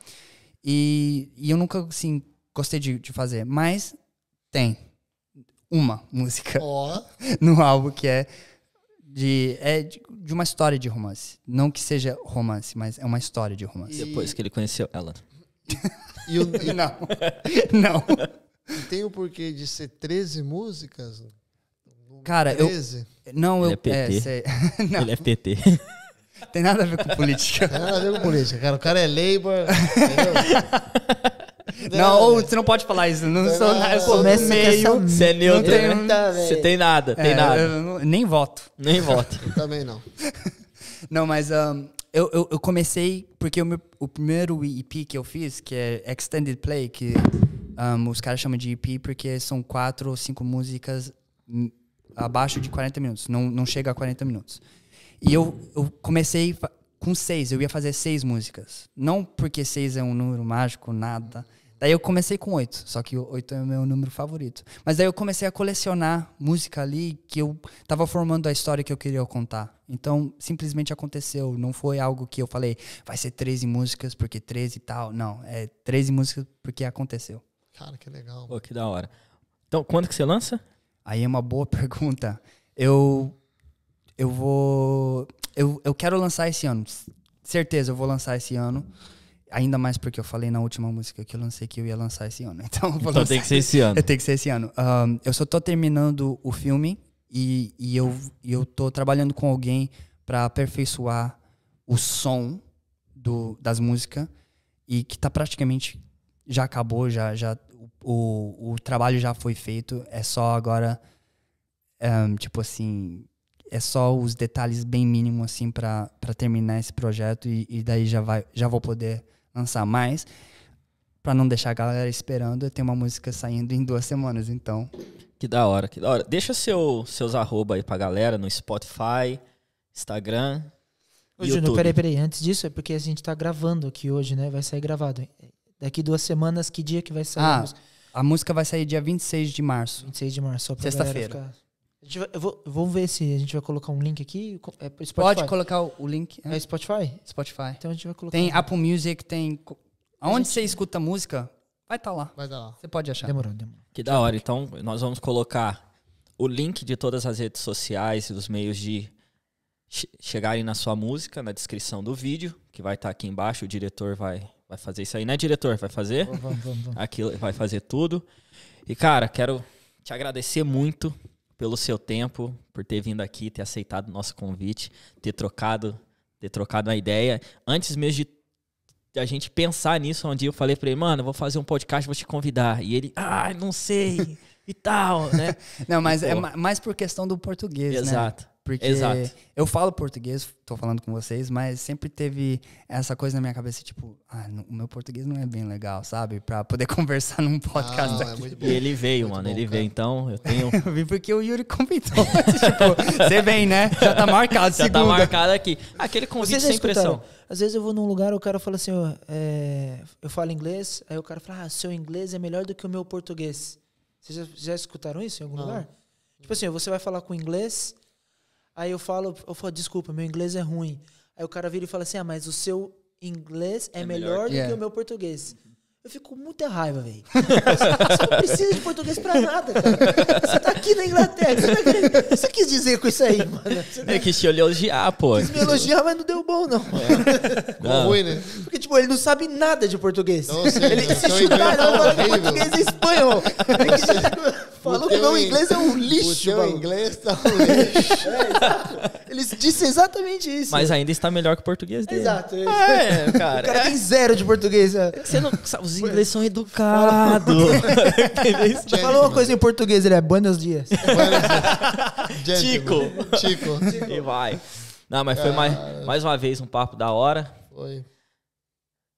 E eu nunca, assim, gostei de fazer, mas tem uma música no álbum que é de uma história de romance. Não que seja romance, mas é uma história de romance. Depois que ele conheceu ela. Não. E tem o porquê de ser 13 músicas? Cara, 13? Não, ele é PT. Não. Ele é PT. Tem nada a ver com política. Tem nada a ver com política, cara. O cara é Labour, entendeu? Não, você não pode falar isso. Não sou nada. Eu sou meio. Você é neutro, tenho- né? Você tem nada, tem nada. Nem voto. Nem voto. Eu também não. Não, mas eu comecei porque o primeiro EP que eu fiz, que é Extended Play, que os caras chamam de EP porque são 4 ou 5 músicas abaixo de 40 minutos. Não chega a 40 minutos. E eu comecei com 6. Eu ia fazer 6 músicas. Não porque 6 é um número mágico, nada. Daí eu comecei com 8, só que 8 é o meu número favorito. Mas daí eu comecei a colecionar música ali que eu tava formando a história que eu queria contar. Então, simplesmente aconteceu. Não foi algo que eu falei, vai ser 13 músicas porque 13 e tal. Não, é 13 músicas porque aconteceu. Cara, que legal. Pô, que da hora. Então, quando que você lança? Aí é uma boa pergunta. Eu quero lançar esse ano. Certeza, eu vou lançar esse ano. Ainda mais porque eu falei na última música que eu lancei que eu ia lançar esse ano. Então, Tem que ser esse ano. Tem que ser esse ano. Eu só tô terminando o filme e eu tô trabalhando com alguém para aperfeiçoar o som das músicas e que tá praticamente... Já acabou, o trabalho já foi feito. É só agora, tipo assim... É só os detalhes bem mínimos, assim, pra terminar esse projeto e daí já vou poder lançar mais. Pra não deixar a galera esperando, eu tenho uma música saindo em 2 semanas, então... Que da hora, que da hora. Deixa seus arroba aí pra galera no Spotify, Instagram, Ô, YouTube. Júnior, peraí. Antes disso, é porque a gente tá gravando aqui hoje, né? Vai sair gravado. Daqui 2 semanas, que dia que vai sair a música? A música vai sair dia 26 de março. 26 de março, só pra Sexta-feira. galera ficar... Vamos ver se a gente vai colocar um link aqui. É Spotify. Pode colocar o link. É Spotify? Spotify. Então a gente vai colocar. Tem Apple Music, tem... Aonde você escuta música, vai estar lá. Vai dar lá. Você pode achar. Demorou. Que da hora. Então, nós vamos colocar o link de todas as redes sociais e dos meios de chegarem na sua música na descrição do vídeo, que vai estar aqui embaixo. O diretor vai fazer isso aí, né, diretor? Vai fazer? Vamos. Aqui vai fazer tudo. E, cara, quero te agradecer muito pelo seu tempo, por ter vindo aqui, ter aceitado o nosso convite, ter trocado a ideia. Antes mesmo de a gente pensar nisso, um dia eu falei pra ele, mano, eu vou fazer um podcast, vou te convidar. E ele, não sei, e tal, né? Não, mas é mais por questão do português, né? Exato. Porque Exato. eu falo português, tô falando com vocês, mas sempre teve essa coisa na minha cabeça, tipo, o meu português não é bem legal, sabe? Pra poder conversar num podcast É aqui. muito bom. E ele veio, Muito mano, bom, ele cara. veio. Então, eu tenho... Eu vim porque o Yuri convidou. Tipo, você vem, né? Já tá marcado, Já tá segunda. marcado aqui. Aquele convite Vocês já sem escutaram? pressão. Às vezes eu vou num lugar, o cara fala assim, eu falo inglês, aí o cara fala, seu inglês é melhor do que o meu português. Vocês já escutaram isso em algum lugar? Tipo assim, você vai falar com inglês, aí eu falo, desculpa, meu inglês é ruim. Aí o cara vira e fala assim, mas o seu inglês é melhor do que Yeah. o meu português. Eu fico com muita raiva, velho. Você não precisa de português pra nada, cara. Você tá aqui na Inglaterra. Você quis dizer com isso aí, mano? Você Ele quis te elogiar, pô. quis me elogiar, mas não deu bom, não. Ficou ruim, né? Porque, tipo, ele não sabe nada de português. Então, ou seja, Ele o se teu chutar, inglês não tá fala horrível. português e espanhol. Falou que o meu inglês é um lixo, O teu mano. inglês tá um lixo. Eles dizem exatamente isso. Mas ainda está melhor que o português dele. Exato. É, O cara. cara tem 0 de português. Você não, os ingleses são educados. Você falou uma coisa em português, ele é buenos dias. Tico. Tico. E vai. Não, mas foi mais uma vez um papo da hora. Foi.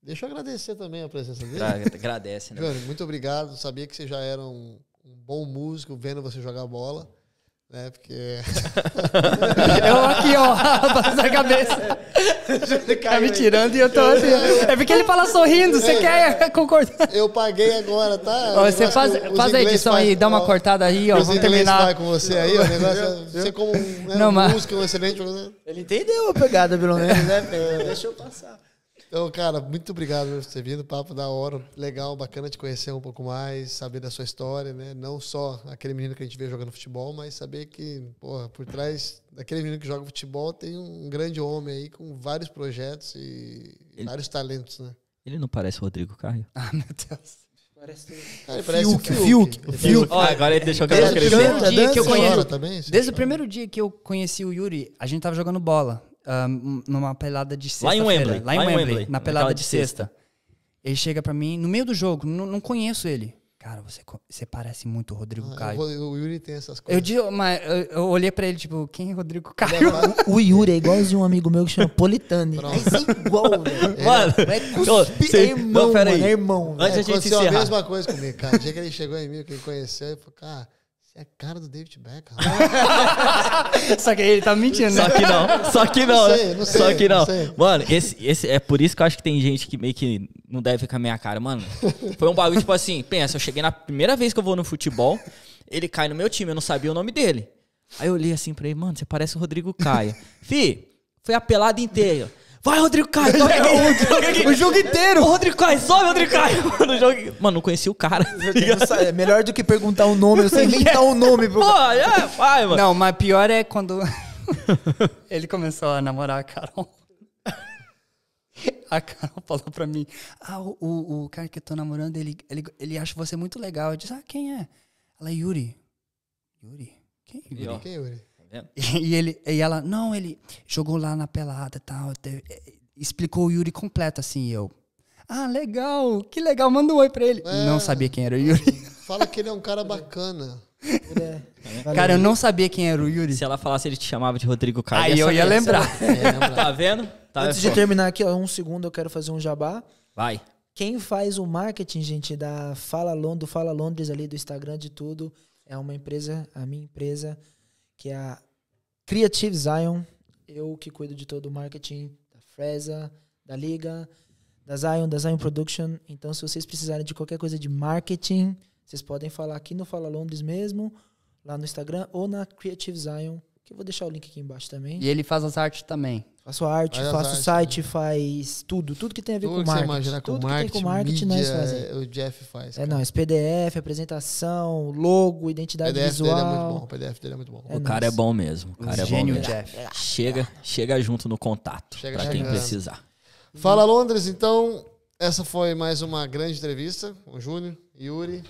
Deixa eu agradecer também a presença dele. Agradece, né? Júnior, muito obrigado. Sabia que você já era um bom músico vendo você jogar bola. Né? Porque. Eu aqui, ó, na cabeça. Tá me tirando e eu tô assim. É porque ele fala sorrindo, você quer concordar? Eu paguei agora, tá? Ó, você faz a edição aí, dá uma cortada aí, ó, Os vamos inglês terminar. vai com você aí, o negócio é você como Não, um mas- músico, um excelente jogador. Ele entendeu a pegada, pelo menos, né? Deixa eu passar. Então, cara, muito obrigado por ter vindo. Papo da hora, legal, bacana te conhecer um pouco mais, saber da sua história, né? Não só aquele menino que a gente vê jogando futebol, mas saber que, porra, por trás daquele menino que joga futebol tem um grande homem aí com vários projetos e vários talentos, né? Ele não parece o Rodrigo Caio? Ah, meu Deus. Parece Ah, ele parece Fiuk. o Fiuk. Ó, agora ele deixou o Ele cabelo é crescer. Canta, Dia que eu dança, conheço- Chora também? Você Desde o chora? primeiro dia que eu conheci o Yuri, a gente tava jogando bola. Numa pelada de Lá em sexta-feira. Wembley, Lá em lá em Wembley, Wembley, na naquela pelada de de sexta. Ele chega pra mim, no meio do jogo, não conheço ele. Cara, você parece muito o Rodrigo Caio. O Yuri tem essas Eu, coisas. digo, mas eu olhei pra ele, tipo, quem é Rodrigo Caio? O Yuri é igualzinho um amigo meu que chama Politani. Pronto. É igual, velho. Mano, É cuspe, é irmão, não, pera aí. mano, é irmão. Antes da gente Aconteceu a encerrar. mesma coisa comigo, cara. O dia que ele chegou em mim, que ele conheceu, ele falou, cara, você é a cara do David Beckham. Só que ele tá mentindo, né? Só que não, Não sei, né? não sei, Só que não. não sei. Mano, esse é por isso que eu acho que tem gente que meio que não deve com a minha cara. Mano, foi um bagulho tipo assim, pensa, eu cheguei na primeira vez que eu vou no futebol, ele cai no meu time, eu não sabia o nome dele. Aí eu olhei assim pra ele, mano, você parece o Rodrigo Caio. Fi, foi a pelada inteira. Vai, Rodrigo Caio! O jogo inteiro! Ô, Rodrigo Caio, sobe, Rodrigo Caio! Mano, não conhecia o cara. É melhor do que perguntar o nome, eu sei inventar um nome. Pô, vai, mano. Não, mas pior é quando ele começou a namorar a Carol. A Carol falou pra mim, o cara que eu tô namorando, ele acha você muito legal. Eu disse, quem é? Ela é Yuri. Yuri? Quem é Yuri? Quem, Yuri? E ela, não, ele jogou lá na pelada e tal. Explicou o Yuri completo, assim, eu. Ah, legal, que legal, manda um oi pra ele. É. Não sabia quem era o Yuri. Fala que ele é um cara bacana. Cara, eu não sabia quem era o Yuri. Se ela falasse, ele te chamava de Rodrigo Caio. Aí eu ia lembrar. Tá vendo? Tá Antes de terminar aqui, ó, um segundo, eu quero fazer um jabá. Vai. Quem faz o marketing, gente, da Fala Londres ali, do Instagram, de tudo, é uma empresa, a minha empresa, que é a Creative Zion. Eu que cuido de todo o marketing da Fresa, da Liga, da Zion Production. Então, se vocês precisarem de qualquer coisa de marketing, vocês podem falar aqui no Fala Londres mesmo, lá no Instagram, ou na Creative Zion, que eu vou deixar o link aqui embaixo também. E ele faz as artes também. Faço arte, Faz as faço artes, site, faz tudo que tem a ver Tudo com que você marketing. imaginar com Tudo que marketing, tem com marketing, nós mídia, fazemos. o Jeff faz. É cara. nóis, PDF, apresentação, logo, O identidade PDF dele é muito visual. bom. O PDF dele é muito bom. O cara é bom mesmo. O cara é bom Gênio mesmo. Jeff. Chega junto no contato. Chega Pra quem chegando. precisar. Fala Londres, então. Essa foi mais uma grande entrevista com o Júnior, Yuri.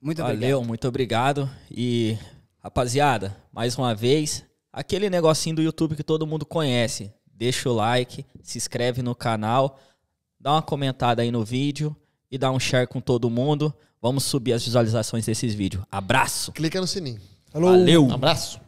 Muito obrigado. Valeu, muito obrigado. E, rapaziada, mais uma vez, aquele negocinho do YouTube que todo mundo conhece. Deixa o like, se inscreve no canal, dá uma comentada aí no vídeo e dá um share com todo mundo. Vamos subir as visualizações desses vídeos. Abraço! Clica no sininho. Falou! Valeu! Abraço.